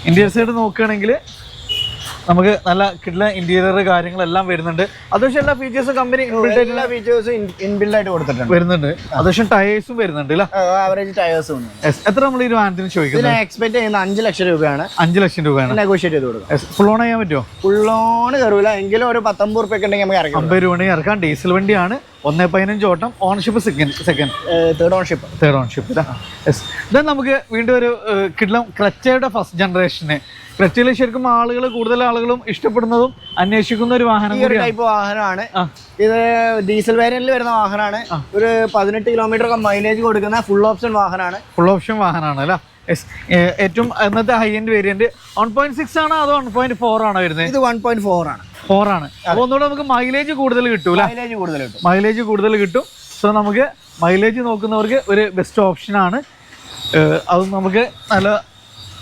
ഇന്റീരിയർ സൈഡ് നോക്കുകയാണെങ്കിൽ നമുക്ക് നല്ല കിട്ടുന്ന ഇന്റീരിയർ കാര്യങ്ങളെല്ലാം വരുന്നുണ്ട്. അത്യാവശ്യം എല്ലാ ഫീച്ചേഴ്സും കമ്പനി ഇൻബിൽഡ് ആയിട്ട് കൊടുത്തിട്ടുണ്ട് വരുന്നുണ്ട്. അത്യാവശ്യം ടയേഴ്സും വരുന്നുണ്ട്. ആവറേജ് ടയേഴ്സും. എത്ര നമ്മൾ ഈ വാഹനത്തിന് ചോദിക്കുന്നത്? എക്സ്പെക്ട് ചെയ്യുന്ന 5 ലക്ഷം രൂപയാണ്. 5 ലക്ഷം രൂപയാണ്. നെഗോഷിയേറ്റ് ചെയ്ത് കൊടുക്കാം. ഫുൾ ഓൺ ചെയ്യാൻ പറ്റുമോ? ഫുൾ ഓൺ കയറൂല, എങ്കിലും ഒരു 19 റുപ്യ ഉണ്ടെങ്കിൽ നമുക്ക് ഇറക്കാം. 50 രൂപ ഇറക്കാം. ഡീസൽ വണ്ടിയാണ്. 1.15 ഓട്ടം. Ownership second third ownership. Then നമുക്ക് വീണ്ടും ഒരു കിഡ്ലം ക്രെറ്റയുടെ ഫസ്റ്റ് ജനറേഷന്. ക്രെറ്റയിൽ ശരിക്കും കൂടുതൽ ആളുകളും ഇഷ്ടപ്പെടുന്നതും അന്വേഷിക്കുന്ന ഒരു വാഹനം ടൈപ്പ് വാഹനമാണ്. ഇത് ഡീസൽ വേരിയന്റിൽ വരുന്ന വാഹനമാണ്. ഒരു 18 കിലോമീറ്റർ മൈലേജ് കൊടുക്കുന്ന ഫുൾ ഓപ്ഷൻ വാഹനമാണ് അല്ല. ഏറ്റവും ഇന്നത്തെ ഹൈ എൻഡ് വേരിയന്റ് 1.6 ആണോ അതോ 1.4 ആണോ വരുന്നത്? ഇത് 1.4 ആണ്. അപ്പൊ ഒന്നുകൂടെ നമുക്ക് മൈലേജ് കൂടുതൽ കിട്ടൂല. മൈലേജ് കൂടുതൽ കിട്ടും. സോ നമുക്ക് മൈലേജ് നോക്കുന്നവർക്ക് ഒരു ബെസ്റ്റ് ഓപ്ഷൻ ആണ്. അത് നമുക്ക് നല്ല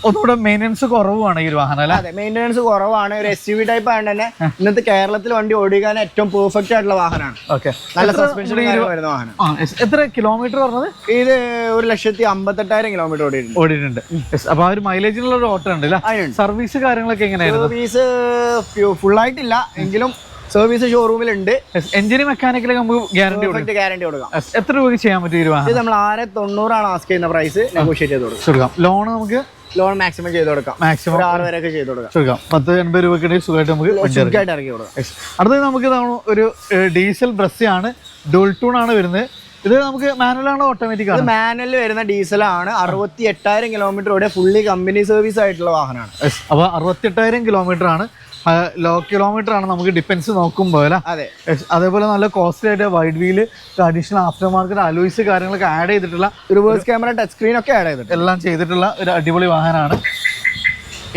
ഒന്നുകൂടെ മെയിൻ്റെനൻസ് കുറവാണ് ഈ ഒരു വാഹനം അല്ലേ? അതെ, മെയിൻ്റെനൻസ് കുറവാണ്. ഒരു SUV ടൈപ്പ് ആയതുകൊണ്ട് തന്നെ ഇന്നത്തെ കേരളത്തിൽ വണ്ടി ഓടിക്കാൻ ഏറ്റവും പെർഫെക്റ്റ് ആയിട്ടുള്ള വാഹനമാണ്. ഓക്കെ, നല്ല സസ്പെൻഷൻ വരുന്ന വാഹനം. എത്ര കിലോമീറ്റർ പറഞ്ഞത്? ഇത് 1,58,000 കിലോമീറ്റർ ഓടിയിട്ടുണ്ട്. അപ്പൊ ആ ഒരു മൈലേജിനുള്ള ഒരു ഓട്ടം ഉണ്ട് അല്ലേ? സർവീസ് കാര്യങ്ങളൊക്കെ എങ്ങനെയായിരുന്നു? സർവീസ് ഫുൾ ആയിട്ടില്ല, എങ്കിലും സർവീസ് ഷോറൂമിലുണ്ട്. എഞ്ചിന് മെക്കാനിക്കലൊക്കെ നമുക്ക് ഗ്യാരണ്ടി കൊടുക്കാം. എത്ര രൂപയ്ക്ക് ചെയ്യാൻ പറ്റും ഈ വാഹനം? ഇത് നമ്മൾ 690 ആസ്ക് ചെയ്യുന്ന പ്രൈസ്. നെഗോഷിയേറ്റ് ചെയ്ത് കൊടുക്കാം. ലോൺ നമുക്ക് മാക്സിമം ചെയ്ത് കൊടുക്കാം. മാക്സിമം 6 വരെയൊക്കെ ചെയ്ത് കൊടുക്കാം. 10-80 രൂപയ്ക്ക് സുഖമായിട്ട് നമുക്ക് ഇറക്കി കൊടുക്കാം. അടുത്തത് നമുക്ക് ഒരു ഡീസൽ ബ്രസ്സാണ്. ഡുവൽ ടൂൺ ആണ് വരുന്നത്. ഇത് നമുക്ക് മാനുവൽ ആണോ ഓട്ടോമാറ്റിക് ആണ്? മാനുവൽ വരുന്ന ഡീസലാണ്. 68,000 കിലോമീറ്റർ ഓടിയ ഫുള്ളി കമ്പനി സർവീസ് ആയിട്ടുള്ള വാഹനമാണ്. അപ്പൊ 68,000 കിലോമീറ്റർ ആണ്. ലോ കിലോമീറ്റർ ആണ് നമുക്ക് ഡിഫൻസ് നോക്കുമ്പോൾ അല്ലേ? അതെ. അതേപോലെ നല്ല കോസ്റ്റ്ലി ആയിട്ട് wide wheel, additional after market alloys കാര്യങ്ങളൊക്കെ ആഡ് ചെയ്തിട്ടുള്ള റിവേഴ്സ് ക്യാമറ, ടച്ച് സ്ക്രീൻ ഒക്കെ ആഡ് ചെയ്തിട്ട് എല്ലാം ചെയ്തിട്ടുള്ള ഒരു അടിപൊളി വാഹനമാണ്.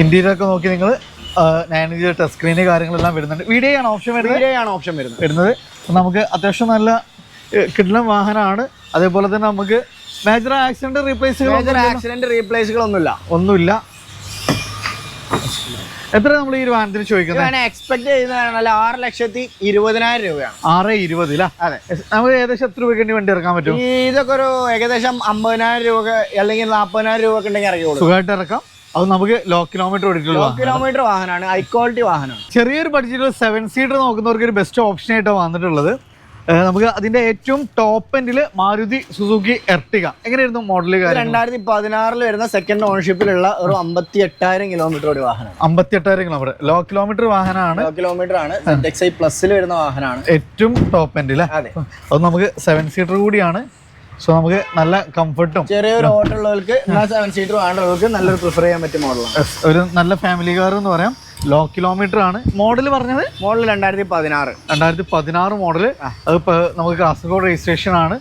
ഇന്റീരിയർ ഒക്കെ നോക്കി നിങ്ങൾ 9 ടച്ച് സ്ക്രീന് കാര്യങ്ങളെല്ലാം വരുന്നുണ്ട്. വീഡിയോ ആണ് ഓപ്ഷൻ വരുന്നത്. നമുക്ക് അത്യാവശ്യം നല്ല കിടിലൻ വാഹനമാണ്. അതേപോലെ തന്നെ നമുക്ക് മേജർ ആക്സിഡന്റ് റീപ്ലേസുകളൊന്നുമില്ല. എത്ര നമ്മൾ ഈ ഒരു വാഹനത്തിന് ചോദിക്കുന്നത്? എക്സ്പെക്ട് ചെയ്യുന്നതാണ് 6,20,000 രൂപയാണ്. 6,20,000 അതെ. നമുക്ക് ഏകദേശം എത്ര രൂപയ്ക്ക് വണ്ടി ഇറക്കാൻ പറ്റും? ഇതൊക്കെ ഒരു ഏകദേശം 50,000 രൂപ അല്ലെങ്കിൽ 40,000 രൂപ ഉണ്ടെങ്കിൽ ഇറക്കി കൊടുക്കും. സുഖമായിട്ട് ഇറക്കാം. അത് നമുക്ക് ലോ കിലോമീറ്റർ വാഹനമാണ്, ഹൈ ക്വാളിറ്റി വാഹനമാണ്. ചെറിയൊരു ബഡ്ജറ്റിൽ 7 സീറ്റർ നോക്കുന്നവർക്ക് ഒരു ബെസ്റ്റ് ഓപ്ഷൻ ആയിട്ടാണ് വന്നിട്ടുള്ളത്. നമുക്ക് അതിന്റെ ഏറ്റവും ടോപ്പ് എൻഡിൽ മാരുതി സുസുക്കി എർട്ടിക. എങ്ങനെയായിരുന്നു മോഡൽ? 2016 വരുന്ന സെക്കൻഡ് ഓണർഷിപ്പിലുള്ള ഒരു 58,000 കിലോമീറ്റർ ഓടി വാഹനം. 58,000 കിലോമീറ്റർ ലോ കിലോമീറ്റർ വാഹനമാണ്. ZXi പ്ലസിൽ വരുന്ന വാഹനമാണ്. ഏറ്റവും ടോപ്പ് എൻഡിൽ. അത് നമുക്ക് 7 സീറ്റർ കൂടിയാണ്. സോ നമുക്ക് നല്ല കംഫർട്ടും ചെറിയൊരു ഓട്ടമുള്ളവർക്ക് 7 സീറ്റർ വേണ്ടവർക്ക് നല്ലൊരു പ്രിഫർ ചെയ്യാൻ പറ്റിയ മോഡലാണ്. ഒരു നല്ല ഫാമിലി കാർ എന്ന് പറയാം. ലോ കിലോമീറ്റർ ആണ്. മോഡൽ പറഞ്ഞത്? Model 2016 model. അതിപ്പോ നമുക്ക് കാസർഗോഡ് രജിസ്ട്രേഷൻ ആണ്.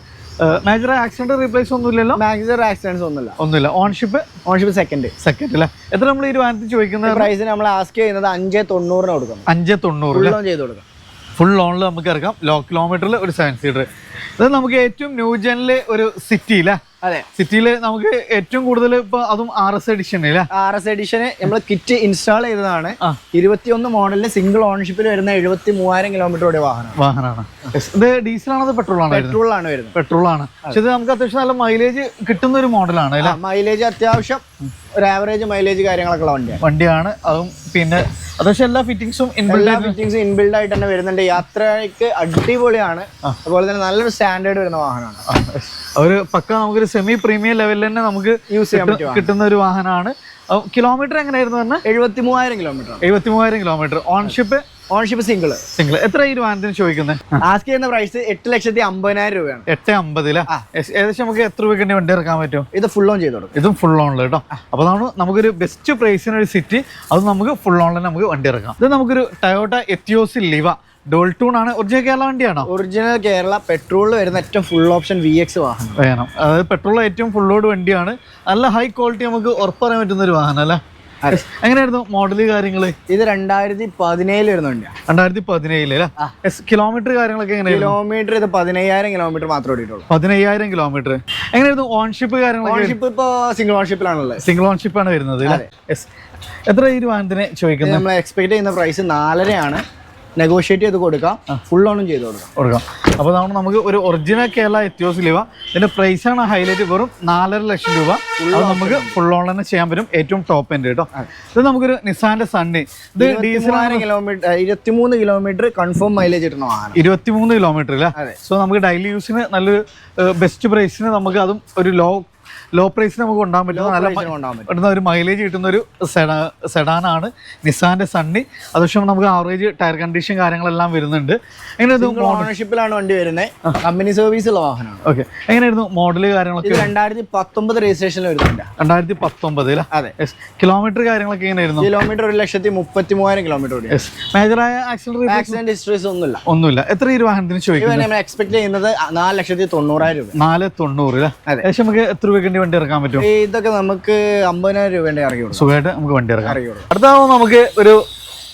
മേജർ ആക്സിഡന്റ് റീപ്ലേസ് ഒന്നുമില്ലല്ലോ? മേജർ ആക്സിഡന്റ്സ് ഒന്നുമില്ല. ഓൺഷിപ്പ് സെക്കൻഡ് അല്ലേ? എത്ര നമ്മൾ ഈ വാഹനത്തിൽ ചോദിക്കുന്ന പ്രൈസ് നമ്മൾ ആസ്ക് ചെയ്യുന്നത് 5,90 കൊടുക്കണം. 5,90 ചെയ്ത് കൊടുക്കാം. ഫുൾ ലോണിൽ നമുക്ക് ഇറക്കാം. ലോ കിലോമീറ്ററിൽ ഒരു 7 സീറ്റർ. ഇത് നമുക്ക് ഏറ്റവും ന്യൂ ജനിലെ ഒരു സിറ്റിയിലെ. അതെ. സിറ്റിയില് നമുക്ക് ഏറ്റവും കൂടുതൽ ഇപ്പൊ അതും RS എഡിഷൻ നമ്മൾ കിറ്റ് ഇൻസ്റ്റാൾ ചെയ്തതാണ്. 21 മോഡലിന് സിംഗിൾ ഓണർഷിപ്പിൽ വരുന്ന 73,000 കിലോമീറ്റർ ഓടിയ വാഹനമാണ്. ഇത് ഡീസൽ ആണോ പെട്രോളാണ്? പെട്രോളാണ്. പക്ഷെ ഇത് നമുക്ക് അത്യാവശ്യം നല്ല മൈലേജ് കിട്ടുന്ന ഒരു മോഡലാണ്. മൈലേജ് അത്യാവശ്യം ഒരു ആവറേജ് മൈലേജ് കാര്യങ്ങളൊക്കെ ഉള്ള വണ്ടിയാണ്. അതും പിന്നെ അത്യാവശ്യം എല്ലാ ഫിറ്റിംഗ്സും ഇൻബിൽഡ് ആയിട്ട് തന്നെ വരുന്നുണ്ട്. യാത്രയ്ക്ക് അടിപൊളിയാണ്. അതുപോലെ തന്നെ നല്ലൊരു സ്റ്റാൻഡേർഡ് വരുന്ന വാഹനമാണ്. ഒരു പക്ക നമുക്കൊരു സെമി പ്രീമിയം ലെവലിൽ തന്നെ നമുക്ക് യൂസ് ചെയ്യാൻ കിട്ടുന്ന ഒരു വാഹനമാണ്. കിലോമീറ്റർ എങ്ങനെയായിരുന്നു പറഞ്ഞാൽ? 73,000 കിലോമീറ്റർ. ഓൺഷിപ്പ് സിംഗിൾ. എത്ര ഈ വാഹനത്തിന് ചോദിക്കുന്നത്? ആസ്ക് ചെയ്യുന്ന പ്രൈസ് 8,50,000 രൂപയാണ്. 8,50,000 ഏകദേശം നമുക്ക് എത്ര രൂപയ്ക്ക് വണ്ടി ഇറക്കാൻ പറ്റും? ഇത് ഫുൾ ഓൺ ചെയ്ത് കൊടുക്കും. ഇതും ഫുൾ ഓണിൽ കേട്ടോ. അപ്പൊ നമുക്കൊരു ബെസ്റ്റ് പ്രൈസിന് ഒരു സിറ്റി, അത് നമുക്ക് ഫുൾ ഓണിൽ നമുക്ക് വണ്ടി ഇറക്കാം. ഇത് നമുക്കൊരു ടൊയോട്ട എത്തിയോസ് ലിവ ഡോൾട്ടൂൺ ആണ്. ഒറിജിനൽ കേരള വണ്ടിയാണോ? ഒറിജിനൽ കേരള. പെട്രോളിൽ വരുന്ന ഏറ്റവും ഫുൾ ഓപ്ഷൻ VX വാഹനം വേണം. അതായത് പെട്രോളിൽ ഏറ്റവും ഫുൾ ലോഡ് വണ്ടിയാണ്. നല്ല ഹൈ ക്വാളിറ്റി നമുക്ക് ഉറപ്പറിയാൻ പറ്റുന്ന ഒരു വാഹനം അല്ലേ? എങ്ങനെയായിരുന്നു മോഡല് കാര്യങ്ങള്? ഇത് 2017 വരുന്ന വണ്ടിയാണ്. 2017 അല്ലേ? കിലോമീറ്റർ കാര്യങ്ങളൊക്കെ എങ്ങനെയാണ്? കിലോമീറ്റർ ഇത് 15,000 കിലോമീറ്റർ മാത്രമേ ഓടിയിട്ടുള്ളൂ. 15,000 കിലോമീറ്റർ. എങ്ങനെയായിരുന്നു ഓൺഷിപ്പ് കാര്യങ്ങളൊക്കെ? ഓൺഷിപ്പ് ഇപ്പൊ സിംഗിൾ ഓൺഷിപ്പിലാണുള്ളത്. സിംഗിൾ ഓൺഷിപ്പ് ആണ് വരുന്നത്. എത്ര ഈ വാഹനത്തിന് ചോദിക്കുന്നത്? നമ്മൾ എക്സ്പെക്ട് ചെയ്യുന്ന പ്രൈസ് 4.5 ആണ്. നെഗോഷിയേറ്റ് ചെയ്ത് കൊടുക്കാം. ഫുൾ ഓണും ചെയ്ത് കൊടുക്കാം. അപ്പോൾ നമുക്ക് ഒരു ഒറിജിനൽ കേരള എത്തിയോസ് ലിവ. ഇതിന്റെ പ്രൈസ് ആണ് ഹൈലൈറ്റ്. വെറും 4.5 ലക്ഷം രൂപ. അത് നമുക്ക് ഫുൾ ഓൺ തന്നെ ചെയ്യാൻ പറ്റും. ഏറ്റവും ടോപ്പ് എൻഡ് കേട്ടോ. ഇത് നമുക്കൊരു നിസാന്റെ സണ്ണി. ഇത് ഡീസൽ 23 കിലോമീറ്റർ കൺഫേം മൈലേജ് കിട്ടുന്ന വാഹനം. 23 കിലോമീറ്റർ അല്ലേ? സോ നമുക്ക് ഡെയിലി യൂസിന് നല്ലൊരു ബെസ്റ്റ് പ്രൈസിന് നമുക്ക് അതും ഒരു ലോ പ്രൈസിന് നമുക്ക് കൊണ്ടുപോകാൻ പറ്റുന്ന ഒരു മൈലേജ് കിട്ടുന്ന ഒരു സെഡാനാണ് നിസാന്റെ സണ്ണി. അതുവശം നമുക്ക് ആവറേജ് ടയർ കണ്ടീഷൻ കാര്യങ്ങളെല്ലാം വരുന്നുണ്ട്. എങ്ങനെയായിരുന്നു? ഓണർഷിപ്പിലാണ് വണ്ടി വരുന്നത്. കമ്പനി സർവീസ് ഉള്ള വാഹനമാണ്. ഓക്കെ. എങ്ങനെയായിരുന്നു മോഡല് കാര്യങ്ങളൊക്കെ? 2019 രജിസ്ട്രേഷൻ വരുന്നുണ്ട്. 2019. അതെ. കിലോമീറ്റർ കാര്യങ്ങളൊക്കെ എങ്ങനെയായിരുന്നു? Kilometre 1,33,000 kilometre. മേജറായ ആക്സിഡന്റ് ഹിസ്റ്ററീസ് ഒന്നുമില്ല. എത്ര ഈ വാഹനത്തിന് ചോദിക്കുന്നത്? എക്സ്പെക്ട് ചെയ്യുന്നത് 4,90,000 രൂപ. 490. ഏകദേശം നമുക്ക് എത്ര രൂപയ്ക്ക് വണ്ടി ഇറക്കാൻ പറ്റും? ഇതൊക്കെ നമുക്ക് 50,000 രൂപ ഇറക്കി കൊടുക്കും. സുഖമായിട്ട് നമുക്ക് വണ്ടി ഇറക്കാം. അടുത്താവുമ്പോൾ നമുക്ക് ഒരു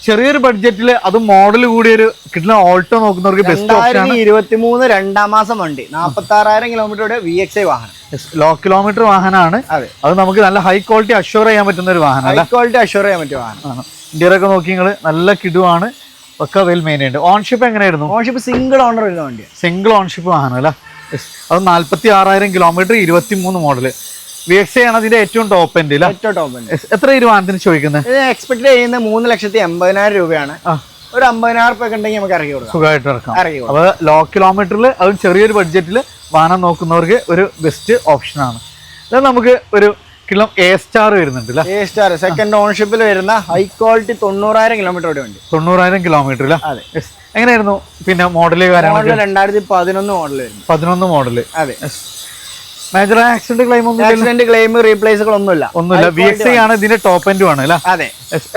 ചെറിയൊരു ബഡ്ജറ്റിൽ അത് മോഡൽ കൂടി ഒരു കിട്ടുന്ന ഓൾട്ടോ നോക്കുന്നവർക്ക് ബെസ്റ്റ് ഓപ്ഷൻ ആണ്. 2023 2ാം മാസം വണ്ടി 46,000 കിലോമീറ്ററുടെ VXi വാഹനം. ലോ കിലോമീറ്റർ വാഹനമാണ്. അത് നമുക്ക് നല്ല ഹൈ ക്വാളിറ്റി അഷ്യൂർ ചെയ്യാൻ പറ്റുന്ന ഒരു വാഹനം. ഇന്ത്യയിലൊക്കെ നോക്കി നിങ്ങൾ നല്ല കിടുവാണ്. ഒക്കെ വെൽ മെയിൻറ്റൈൻഡ്. ഓൺഷിപ്പ് എങ്ങനെയായിരുന്നു? ഓൺഷിപ്പ് സിംഗിൾ ഓണർ വരുന്ന വണ്ടി. സിംഗിൾ ഓൺഷിപ്പ് വാഹനം അല്ലേ? അത് 46,000 കിലോമീറ്റർ 23 മോഡല്. VXi ആണ് അതിന്റെ ഏറ്റവും ടോപ്പ് എൻഡ്. എത്ര ഈ വാഹനത്തിന് ചോദിക്കുന്നത്? എക്സ്പെക്ട് ചെയ്യുന്ന 3,80,000 രൂപയാണ്. ഒരു 50,000 രൂപ ഉണ്ടെങ്കിൽ നമുക്ക് ഇറക്കി കൊടുക്കാം. സുഖമായിട്ട് ഇറക്കാം. അപ്പൊ ലോ കിലോമീറ്ററിൽ അതും ചെറിയൊരു ബഡ്ജറ്റിൽ വാഹനം നോക്കുന്നവർക്ക് ഒരു ബെസ്റ്റ് ഓപ്ഷനാണ്. ഇത് നമുക്ക് ഒരു കിലോ A-സ്റ്റാർ വരുന്നുണ്ട്. A-സ്റ്റാർ സെക്കൻഡ് ഓണർഷിപ്പിൽ വരുന്ന ഹൈ ക്വാളിറ്റി 90,000 കിലോമീറ്റർ വണ്ടി. 90,000 കിലോമീറ്റർ. അതെ. എങ്ങനെയായിരുന്നു പിന്നെ മോഡല് കാര്യങ്ങളൊക്കെ? 2011 മോഡൽ. 11 മോഡല്. അതെ. Major accident claim accident claim റീപ്ലേസുകൾ ഒന്നുമില്ല. VXi ആണ് ഇതിന്റെ ടോപ്പ് എൻഡും ആണ് അല്ലേ? അതെ.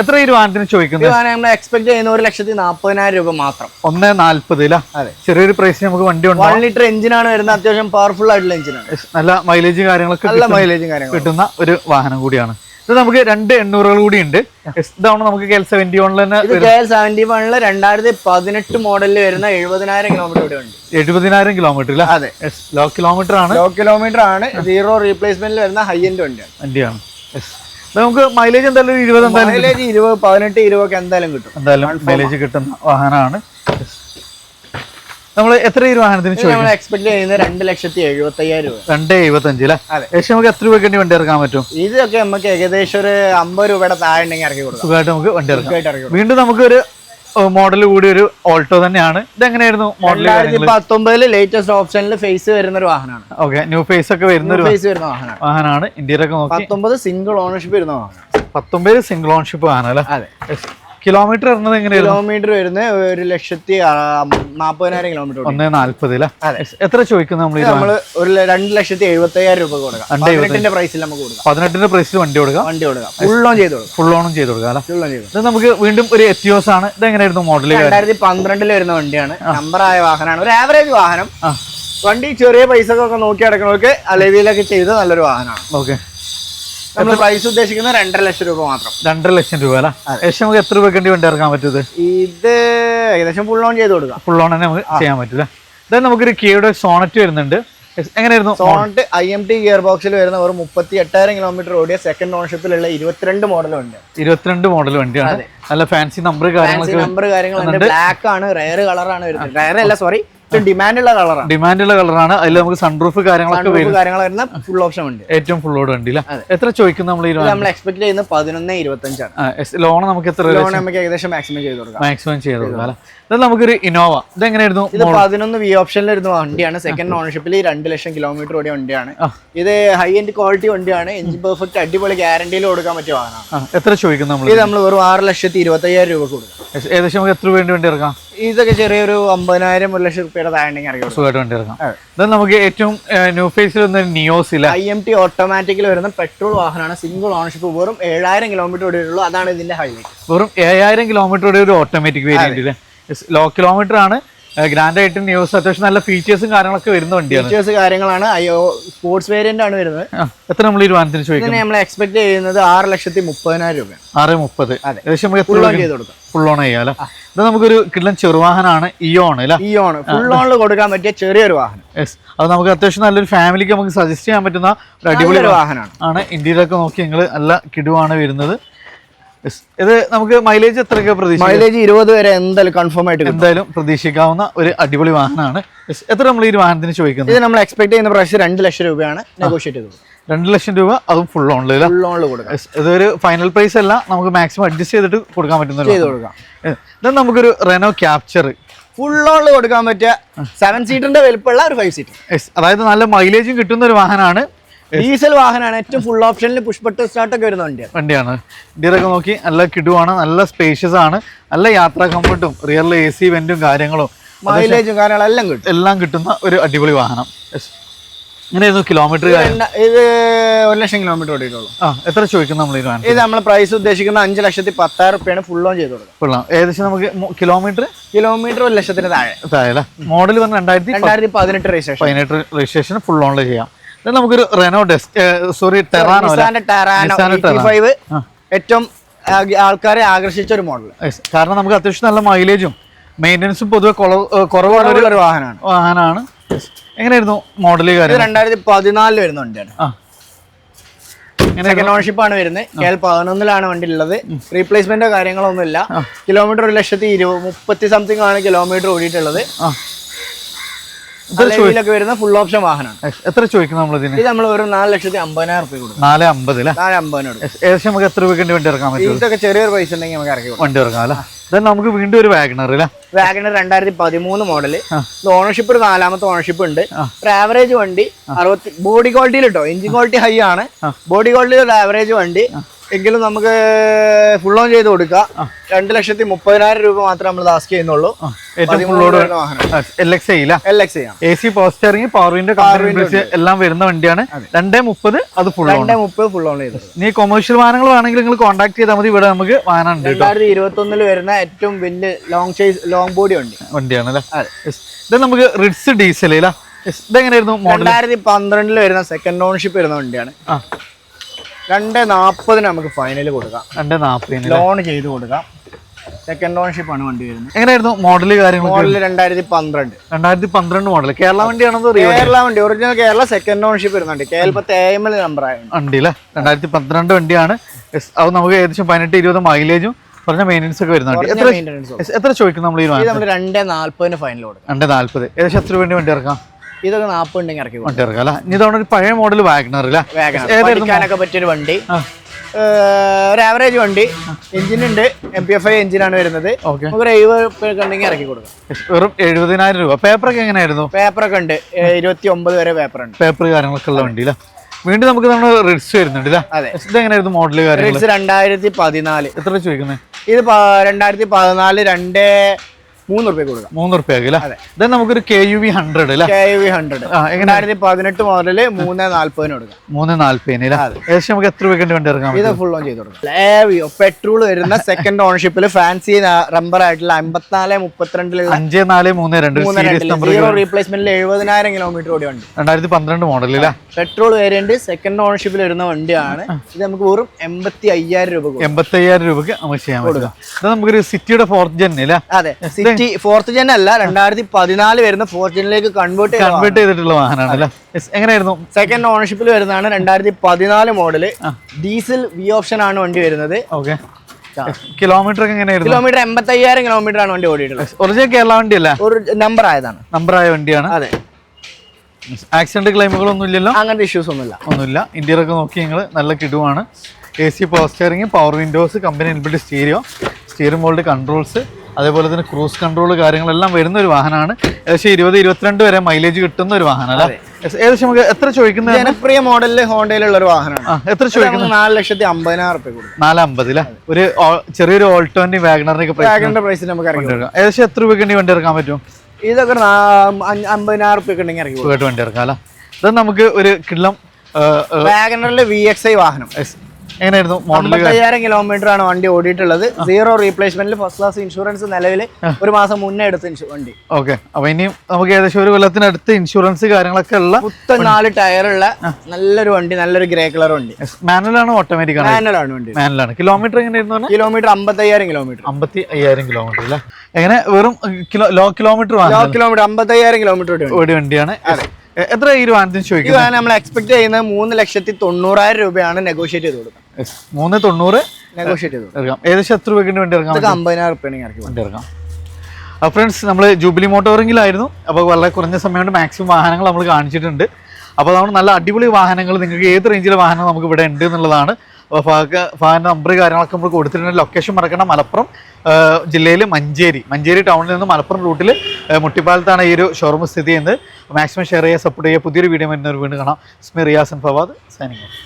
എത്ര ഈ വാഹനത്തിന് ചോദിക്കുന്നത്? നമ്മൾ എക്സ്പെക്ട് ചെയ്യുന്ന 1,40,000 രൂപ മാത്രം. 1,40,000. അതെ. ചെറിയൊരു പ്രൈസ് നമുക്ക് വണ്ടി ഉണ്ട്. 1 ലിറ്റർ എഞ്ചിനാണ് വരുന്നത്. അത്യാവശ്യം പവർഫുൾ ആയിട്ടുള്ള എഞ്ചിനാണ്. നല്ല മൈലേജ് കാര്യങ്ങളൊക്കെ കിട്ടുന്ന ഒരു വാഹനം കൂടിയാണ്. ഇത് നമുക്ക് 2 800 കൂടി ഉണ്ട്. ഇതാണ് നമുക്ക് KL71 തന്നെ. ഇത് KL71 2018 മോഡലിൽ വരുന്ന 70,000 കിലോമീറ്റർ ഇവിടെ ഉണ്ട്. 70,000 കിലോമീറ്റർ. അതെ. ലോ കിലോമീറ്റർ ആണ്. സീറോ റീപ്ലേസ്മെന്റിൽ വരുന്ന ഹൈ എൻഡ് വണ്ടിയാണ്. നമുക്ക് മൈലേജ് എന്തായാലും 20 മൈലേജ് 20 18 20 ഒക്കെ എന്തായാലും കിട്ടും. എന്തായാലും മൈലേജ് കിട്ടുന്ന വാഹനമാണ്. നമ്മൾ എത്ര ഈ വാഹനത്തിന് എക്സ്പെക്ട് ചെയ്യുന്നത് 2,75,000 രൂപ. 2,75 ഏകദേശം നമുക്ക് എത്ര രൂപയ്ക്ക് വണ്ടി ഇറക്കാൻ പറ്റും? ഇതൊക്കെ നമുക്ക് ഏകദേശം ഒരു 50 രൂപയുടെ താഴെ ഉണ്ടെങ്കിൽ ഇറക്കി കൊടുക്കും. സുഖമായിട്ട് നമുക്ക് വണ്ടി ഇറക്കാം. വീണ്ടും നമുക്കൊരു മോഡൽ കൂടി ഒരു ഓൾട്ടോ തന്നെയാണ്. ഇതെങ്ങനെയായിരുന്നു മോഡൽ? 2019 ലേറ്റസ്റ്റ് ഓപ്ഷനിൽ ഫേസ് വരുന്ന ഒരു വാഹനമാണ്. ഓക്കെ, ന്യൂ ഫേസ് ഒക്കെ വരുന്ന വാഹനമാണ്. ഇന്ത്യയിലൊക്കെ 19 സിംഗിൾ ഓണർഷിപ്പ് വരുന്ന വാഹനം. 19 സിംഗിൾ ഓണർഷിപ്പ് വാഹനം അല്ലേ? അതെ. കിലോമീറ്റർ വരുന്നത് എങ്ങനെയാണ്? കിലോമീറ്റർ വരുന്നത് 1,40,000 കിലോമീറ്റർ. 1,40,000. എത്ര ചോദിക്കുന്നത് നമ്മള്? 2,70,000 രൂപ കൊടുക്കാം. 18ന്റെ പ്രൈസിൽ നമുക്ക് കൊടുക്കാം. 18ന്റെ പ്രൈസിൽ വണ്ടി കൊടുക്കാം. ഫുൾ ഓൺ ചെയ്ത് കൊടുക്കാം. ഫുൾ ഓണും ചെയ്ത് കൊടുക്കാം അല്ലേ? ഇത് നമുക്ക് വീണ്ടും ഒരു എത്തിയോസ് ആണ്. ഇത് എങ്ങനെയായിരുന്നു മോഡൽ? 2012 വരുന്ന വണ്ടിയാണ്. നമ്പർ ആയ വാഹനമാണ്. ഒരു ആവറേജ് വാഹനം. വണ്ടി ചെറിയ പൈസ ഒക്കെ നോക്കി അടക്കണവർക്ക് അലവിയിലൊക്കെ ചെയ്ത് നല്ലൊരു വാഹനമാണ്. ഓക്കെ. നമ്മൾ പ്രൈസ് ഉദ്ദേശിക്കുന്നത് 2.5 ലക്ഷം രൂപ മാത്രം. 2.5 ലക്ഷം രൂപ അല്ല? ഏകദേശം നമുക്ക് എത്ര രൂപയ്ക്ക് വണ്ടി ഇറക്കാൻ പറ്റുന്നത്? ഇത് ഏകദേശം ഫുൾ ഓൺ ചെയ്ത് കൊടുക്കാം. ഫുൾ ഓൺ തന്നെ നമുക്ക് ചെയ്യാൻ പറ്റില്ല. ഇതാ നമുക്കൊരു കിയയുടെ സോണറ്റ് വരുന്നുണ്ട്. എങ്ങനെയായിരുന്നു? സോണറ്റ് IMT ഗിയർ ബോക്സിൽ വരുന്ന ഒരു 38,000 കിലോമീറ്റർ ഓടിയ സെക്കൻഡ് ഓണർഷിപ്പിലുള്ള 22 മോഡൽ വണ്ടിയാണ്. 22 മോഡൽ വണ്ടിയാണ്. നല്ല ഫാൻസി നമ്പർ കാര്യങ്ങളുണ്ട്. ബ്ലാക്ക് ആണ്, റയർ കളറാണ് വരുന്നത്. റയർ അല്ല, സോറി, ഡിമാൻഡുള്ള കളറാണ്. അതിൽ നമുക്ക് സൺറൂഫ് കാര്യങ്ങളൊക്കെ വരുന്ന ഫുൾ ഓപ്ഷൻ ഉണ്ട്. ഏറ്റവും ഫുൾ ഓട് വണ്ടി. എത്ര ചോദിക്കുന്നത് നമ്മൾ എക്സ്പെക്ട് ചെയ്യുന്നത് 11,25 ലോൺ നമുക്ക് എത്ര? ലോൺ നമുക്ക് ഏകദേശം മാക്സിമം ചെയ്ത് കൊടുക്കാം. നമുക്കൊരു ഇന്നോവ. ഇതെങ്ങനെയായിരുന്നു? ഇത് 11 V ഓപ്ഷനിൽ വരുന്ന വണ്ടിയാണ്. സെക്കൻഡ് ഓണർഷിപ്പിൽ 2 ലക്ഷം കിലോമീറ്റർ ഓടിയ വണ്ടിയാണ്. ഇത് ഹൈ എൻഡ് ക്വാളിറ്റി വണ്ടിയാണ്. എഞ്ചിൻ പെർഫെക്റ്റ് അടിപൊളി ഗ്യാരണ്ടിയിൽ കൊടുക്കാൻ പറ്റിയ വാഹനമാണ്. എത്ര ചോദിക്കുന്നത്? ഇത് നമ്മൾ വെറും 6,25,000 രൂപ കൊടുക്കാം. ഏകദേശം നമുക്ക് എത്ര വണ്ടി ഇറക്കാം? ഇതൊക്കെ ചെറിയൊരു 50,000 1 ലക്ഷം രൂപയുടെ താഴെ സുഖമായിട്ട് വണ്ടി ഇറക്കാം. നമുക്ക് ഏറ്റവും ന്യൂ ഫേസിൽ വന്ന നിയോസ് IMT ഓട്ടോമാറ്റിക്കിൽ വരുന്ന പെട്രോൾ വാഹനമാണ്. Single ownership. വെറും 7,000 കിലോമീറ്റർ ഓടിയുള്ളൂ. അതാണ് ഇതിന്റെ ഹൈലൈറ്റ്. വെറും 7,000 കിലോമീറ്റർ ഓടിയ ഒരു ഓട്ടോമാറ്റിക് വേരിയന്റ്. ലോ കിലോമീറ്റർ ആണ്. ഗ്രാൻഡ് ആയിട്ട് ന്യൂസ് അത്യാവശ്യം നല്ല ഫീച്ചേഴ്സും കാര്യങ്ങളൊക്കെ വരുന്ന വണ്ടിയാണ്. ഫീച്ചേഴ്സ് കാര്യങ്ങളാണ്. സ്പോർട്സ് വേരിയന്റ് ആണ് വരുന്നത്. എത്ര നമ്മൾ ഈ വാഹനത്തിന് ചോദിക്കുന്നത്? നമ്മൾ എക്സ്പെക്ട് ചെയ്യുന്നത് 6,30,000 രൂപ. 6,30,000. ഏകദേശം ഫുൾ ഓൺ ചെയ്യാലോ. ഇത് നമുക്കൊരു കിടലൻ ചെറുവാഹനമാണ്. ഇയോൺ ഫുൾ ഓണിൽ കൊടുക്കാൻ പറ്റിയ ചെറിയൊരു വാഹനം. അത് നമുക്ക് അത്യാവശ്യം നല്ലൊരു ഫാമിലിക്ക് നമുക്ക് സജസ്റ്റ് ചെയ്യാൻ പറ്റുന്ന ഒരു അടിപൊളി വാഹനമാണ്. ഇന്ത്യയിലൊക്കെ നോക്കി നിങ്ങൾ നല്ല കിടുവാണ് വരുന്നത്. ഇത് നമുക്ക് മൈലേജ് എത്രയൊക്കെ പ്രതീക്ഷിക്കാം? മൈലേജ് 20 വരെ എന്തായാലും കൺഫേം ആയിട്ട് എന്തായാലും പ്രതീക്ഷിക്കാവുന്ന ഒരു അടിപൊളി വാഹനമാണ്. എത്ര നമ്മൾ ഈ വാഹനത്തിന് ചോദിക്കുന്നത്? ഇത് നമ്മൾ എക്സ്പെക്ട് ചെയ്യുന്ന പ്രൈസ് 2 ലക്ഷം രൂപയാണ്. നെഗോഷിയേറ്റ് ചെയ്തത്. 2 ലക്ഷം രൂപ, അതും ഫുൾ ഓണിൽ കൊടുക്കാം. ഇതൊരു ഫൈനൽ പ്രൈസ് അല്ല, നമുക്ക് മാക്സിമം അഡ്ജസ്റ്റ് ചെയ്തിട്ട് കൊടുക്കാൻ പറ്റുന്ന. ഇത് നമുക്കൊരു റെനോ ക്യാപ്ചർ ഫുൾ ഓണിൽ കൊടുക്കാൻ പറ്റിയ 7 സീറ്ററിന്റെ വലുപ്പമുള്ള ഒരു 5 സീറ്റർ. അതായത് നല്ല മൈലേജും കിട്ടുന്ന ഒരു വാഹനമാണ്. ഡീസൽ വാഹനമാണ്. ഏറ്റവും ഫുൾ ഓപ്ഷനിൽ പുഷ് ബട്ടൺ സ്റ്റാർട്ട് ഒക്കെ വരുന്ന വണ്ടിയാണ്. ഇന്ത്യയിലൊക്കെ നോക്കി നല്ല കിടുവാണ്. നല്ല സ്പേഷ്യസ് ആണ്. നല്ല യാത്രാ കംഫർട്ടും റിയർ AC വെന്റും കാര്യങ്ങളും മൈലേജും കാര്യങ്ങളും എല്ലാം കിട്ടുന്ന ഒരു അടിപൊളി വാഹനം. ഇങ്ങനെയായിരുന്നു കിലോമീറ്റർ? ഇത് 1 ലക്ഷം കിലോമീറ്റർ ഓടിയിട്ടുള്ളൂ. എത്ര ചോദിക്കുന്നു നമ്മൾ? ഇത് നമ്മൾ പ്രൈസ് ഉദ്ദേശിക്കുന്ന 5,10,000 രൂപയാണ്. ഫുൾ ഓൺ ചെയ്ത് കൊടുക്കാം. ഏകദേശം നമുക്ക് കിലോമീറ്റർ 1 ലക്ഷത്തിന് താഴെ. മോഡൽ പറഞ്ഞ 2018 രജിസ്ട്രേഷൻ ഫുൾ ഓണിൽ ചെയ്യാം. നമുക്കൊരു റെനോ ടെറാനോ ഏറ്റവും ആൾക്കാരെ ആകർഷിച്ച ഒരു മോഡൽ. കാരണം നമുക്ക് അത്യാവശ്യം നല്ല മൈലേജും മെയിൻ്റനൻസും പൊതുവെ കുറവുള്ള ഒരു വാഹനമാണ്. എങ്ങനെയായിരുന്നു മോഡൽ? 2014 വരുന്ന വണ്ടിയാണ്. സെക്കൻഡ് ഓണർഷിപ്പ് ആണ് വരുന്നത്. KL11 വണ്ടി ഉള്ളത്. റീപ്ലേസ്മെന്റോ കാര്യങ്ങളൊന്നും ഇല്ല. കിലോമീറ്റർ 1,30,000 സംതിങ് ആണ് കിലോമീറ്റർ ഓടിയിട്ടുള്ളത്. വരുന്ന ഫുൾ ഓപ്ഷൻ വാഹനമാണ്. എത്ര ചോദിക്കുന്നു നമ്മൾ ഇതിന്? ഇത് നമ്മൾ ഒരു 4,50,000 രൂപ കൊടുക്കും. 4,50,000. 4,50,000. ഏകദേശം നമുക്ക് എത്ര രൂപയ്ക്ക് വണ്ടി ഇറക്കാൻ പറ്റും? ഇതൊക്കെ ചെറിയൊരു പൈസ ഉണ്ടെങ്കിൽ നമുക്ക് ഇറക്കി വണ്ടി ഇറക്കാം അല്ലേ? നമുക്ക് വീണ്ടും ഒരു വാഗണർ 2013 മോഡല്. ഓണർഷിപ്പ് ഒരു 4ാമത്തെ ഓണർഷിപ്പ് ഉണ്ട്. ഒരു ആവറേജ് വണ്ടി. 60 ബോഡി ക്വാളിറ്റിയിൽ കേട്ടോ. എഞ്ചിൻ ക്വാളിറ്റി ഹൈ ആണ്. ബോഡി ക്വാളിറ്റി ഒരു ആവറേജ് വണ്ടി. എങ്കിലും നമുക്ക് ഫുൾ ഓൺ ചെയ്ത് കൊടുക്കാം. 2,30,000 രൂപ മാത്രമേ നമ്മൾ ആസ്ക് ചെയ്യുന്നുള്ളൂ. AC power steering, power window, എല്ലാം വരുന്ന വണ്ടിയാണ്. 230 അത് ഫുൾ 230 ഫുൾ ഓൺ ചെയ്ത്. നീ കൊമേഴ്ഷ്യൽ വാഹനങ്ങൾ വേണമെങ്കിൽ നിങ്ങൾ കോൺടാക്ട് ചെയ്താൽ മതി. ഇവിടെ നമുക്ക് വാഹനം ഉണ്ട്. 2021 വരുന്ന ഏറ്റവും വലിയ ലോങ് ബോഡി വണ്ടിയാണ് അല്ലേ. ഇത് നമുക്ക് റിഡ്സ് ഡീസൽ ഇതെങ്ങനെയായിരുന്നു? 2012 വരുന്ന സെക്കൻഡ് ഓണർഷിപ്പ് വരുന്ന വണ്ടിയാണ്. 240 നമുക്ക് ഫൈനൽ കൊടുക്കാം. 240 ലോൺ ചെയ്ത് കൊടുക്കാം. സെക്കൻഡ് ഓണർഷിപ്പ് ആണ് വണ്ടി വരുന്നത്. എങ്ങനെയായിരുന്നു മോഡല് കാര്യങ്ങൾ? Model 2012 model. കേരള വണ്ടിയാണോ? കേരള വണ്ടി, ഒറിജിനൽ കേരള. സെക്കൻഡ് ഓണർഷിപ്പ് വരുന്നുണ്ട്. KL10 നമ്പർ വണ്ടി അല്ലേ. 2012 വണ്ടിയാണ്. അത് നമുക്ക് ഏകദേശം 18-20 മൈലേജും പറഞ്ഞ മെയിൻ്റെനൻസ് ഒക്കെ വരുന്നുണ്ട്. എത്ര ചോദിക്കും നമ്മൾ? 240 ഫൈനൽ കൊടുക്കാം. 240. ഏകദേശം എത്ര വേണ്ടി വണ്ടി ഇറക്കാം? ഇതൊക്കെ 40 ഉണ്ടെങ്കിൽ ഇറക്കി വണ്ടി ഇറക്കാം അല്ലേ. ഇതവണ ഒരു പഴയ മോഡൽ വാഗണർ അല്ലേ. വാഗണർ പറ്റിയൊരു വണ്ടി, ഒരു ആവറേജ് വണ്ടി. എഞ്ചിൻ ഉണ്ട്, MPFI എഞ്ചിനാണ് വരുന്നത്. ഒരു 70 ഉണ്ടെങ്കിൽ ഇറക്കി കൊടുക്കാം. വെറും 70,000 രൂപ. പേപ്പറൊക്കെ എങ്ങനെയായിരുന്നു? പേപ്പറൊക്കെ ഉണ്ട്, 29 വരെ പേപ്പർ ഉണ്ട്. പേപ്പർ കാര്യങ്ങളൊക്കെ ഉള്ള വണ്ടി. വീണ്ടും നമുക്ക് നമ്മൾ റിഡ്സ് വരുന്നുണ്ട്. അതെ. ഇതെങ്ങനെയായിരുന്നു മോഡല് കാര്യങ്ങൾ? 2014. എത്ര ചോദിക്കുന്നത്? ഇത് 2014 3 രൂപ കൊടുക്കാം. 3 രൂപയ്ക്ക് അല്ലേ. ഇത് നമുക്കൊരു KUV 100 അല്ലേ. KUV 100 2018 മുതല് 340 കൊടുക്കാം. 340 ഏകദേശം നമുക്ക് എത്ര രൂപയ്ക്ക് വണ്ടി ഇറങ്ങാം? ഇത് ഫുൾ ഓൺ ചെയ്ത് കൊടുക്കാം. പെട്രോൾ വരുന്ന സെക്കൻഡ് ഓണർഷിപ്പിൽ ഫാൻസി നമ്പർ ആയിട്ടുള്ള 5432 5432 റീപ്ലേസ്മെന്റിൽ 70,000 കിലോമീറ്റർ ഓടി വണ്ടി. 2012 മോഡൽ അല്ലേ. പെട്രോൾ വേരിയന്റ് സെക്കൻഡ് ഓണർഷിപ്പിൽ വരുന്ന വണ്ടിയാണ്. ഇത് നമുക്ക് വെറും 85,000 രൂപ. 85,000 രൂപയ്ക്ക് നമുക്ക് ചെയ്യാൻ പറ്റും. ഇത് നമുക്കൊരു സിറ്റിയുടെ 4th ജെൻ അല്ലേ. അതെ, സിറ്റി 4th ജെൻ അല്ല, 2014 വരുന്ന 4th ജെനിലേക്ക് കൺവേർട്ട് ചെയ്തിട്ടുള്ള വാഹനമാണ് അല്ലേ. എങ്ങനെയായിരുന്നു? സെക്കൻഡ് ഓണർഷിപ്പിൽ വരുന്നതാണ്. 2014 മോഡല്. ഡീസൽ വി ഓപ്ഷൻ ആണ് വണ്ടി വരുന്നത്. ഓക്കെ. കിലോമീറ്റർ ഒക്കെ എങ്ങനെയായിരുന്നു? കിലോമീറ്റർ 85,000 കിലോമീറ്റർ ആണ് വണ്ടി ഓടിയിട്ടുള്ളത്. ഒറിജിനൽ കേരള വണ്ടി അല്ല, ഒരു നമ്പർ ആയതാണ്. നമ്പറായ വണ്ടിയാണ്. അതെ. ആക്സിഡന്റ് ക്ലെയിമുകളൊന്നും ഇല്ലല്ലോ? അങ്ങനത്തെ ഇഷ്യൂസ് ഒന്നുമില്ല. ഇന്റീരിയർ ഒക്കെ നോക്കി നിങ്ങൾ നല്ല കിടുവാണ്. AC power steering, power Windows, company inbuilt steering mould controls, അതേപോലെ തന്നെ ക്രൂസ് കൺട്രോൾ കാര്യങ്ങളെല്ലാം വരുന്ന ഒരു വാഹനമാണ്. ഏകദേശം 20-22 വരെ മൈലേജ് കിട്ടുന്ന ഒരു വാഹനമല്ല. ഏകദേശം നമുക്ക് എത്ര ചോദിക്കുന്നത്? ജനപ്രിയ മോഡലിൽ ഹോണ്ടയിലുള്ള ഒരു വാഹനമാണ്. എത്ര ചോദിക്കുന്നത്? 4,50,000 രൂപ. 450 ഒരു ചെറിയൊരു ഓൾട്ടോന്റെ വാഗണറിന്റെ പ്രൈസ് നമുക്ക് ഏകദേശം എത്ര രൂപയ്ക്ക് വണ്ടി ഇറക്കാൻ പറ്റും? ഇതൊക്കെ 50,000 രൂപ ഉണ്ടെങ്കിൽ ഇറക്കി വണ്ടി ഇറക്കാം അല്ല. ഇത് നമുക്ക് ഒരു കിള്ളം വാഗണറിലെ VXI വാഹനം. എങ്ങനെയായിരുന്നു? 55,000 കിലോമീറ്റർ ആണ് വണ്ടി ഓടിയിട്ടുള്ളത്. 0 റീപ്ലേസ്മെന്റിൽ ഫസ്റ്റ് ക്ലാസ് ഇൻഷുറൻസ് നിലവിൽ ഒരു മാസം മുന്നേ എടുത്ത വണ്ടി. ഓക്കെ. അപ്പൊ ഇനിയും നമുക്ക് ഏകദേശം ഒരു കൊല്ലത്തിനടുത്ത് ഇൻഷുറൻസ് കാര്യങ്ങളൊക്കെ ഉള്ള 4 ടയറുള്ള നല്ലൊരു വണ്ടി, നല്ലൊരു ഗ്രേ കളർ വണ്ടി. മാനുവൽ ആണോ ഓട്ടോമാറ്റിക് ആണ്? മാനുവൽ ആണ് വണ്ടി. മാനുവലാണ്. കിലോമീറ്റർ എങ്ങനെയായിരുന്നു? Kilometre 55,000 kilometre. 55,000 കിലോമീറ്റർ അല്ലേ. എങ്ങനെ വെറും ലോ കിലോമീറ്റർ 55,000 കിലോമീറ്റർ ഓടി വണ്ടിയാണ്. എത്ര ഈ ഒരു വാഹനത്തിന് ചോദിക്കുന്നത്? നമ്മൾ എക്സ്പെക്ട് ചെയ്യുന്നത് 3,90,000 രൂപയാണ്. നെഗോഷിയേറ്റ് ചെയ്ത് കൊടുക്കാം. 390 നെഗോഷിയേറ്റ് ചെയ്ത് ഇറക്കാം. ഏകദേശം എത്ര രൂപയ്ക്ക് വണ്ടി ഇറക്കാം? 50,000 രൂപ വണ്ടി ഇറക്കാം. ഫ്രണ്ട്സ്, നമ്മൾ ജൂബിലി മോട്ടോറിംഗിലായിരുന്നു. അപ്പോൾ വളരെ കുറഞ്ഞ സമയം കൊണ്ട് മാക്സിമം വാഹനങ്ങൾ നമ്മൾ കാണിച്ചിട്ടുണ്ട്. അപ്പോൾ നമ്മൾ നല്ല അടിപൊളി വാഹനങ്ങൾ, നിങ്ങൾക്ക് ഏത് റേഞ്ചിലെ വാഹനം നമുക്ക് ഇവിടെ ഉണ്ട് എന്നുള്ളതാണ്. അപ്പോൾ വാഹന നമ്പർ കാര്യങ്ങളൊക്കെ നമ്മൾ കൊടുത്തിട്ടുണ്ട്. ലൊക്കേഷൻ മറക്കണം, മലപ്പുറം ജില്ലയിൽ മഞ്ചേരി ടൗണിൽ നിന്ന് മലപ്പുറം റൂട്ടിൽ മുട്ടിപ്പാലത്താണ് ഈ ഒരു ഷോറൂം സ്ഥിതി ചെയ്യുന്നത്. മാക്സിമം ഷെയർ ചെയ്യുക, സപ്പോർട്ട് ചെയ്യുക. പുതിയൊരു വീഡിയോ വരുന്നവർ വീണ്ടും കാണാം. Riyas and Fawad signing off.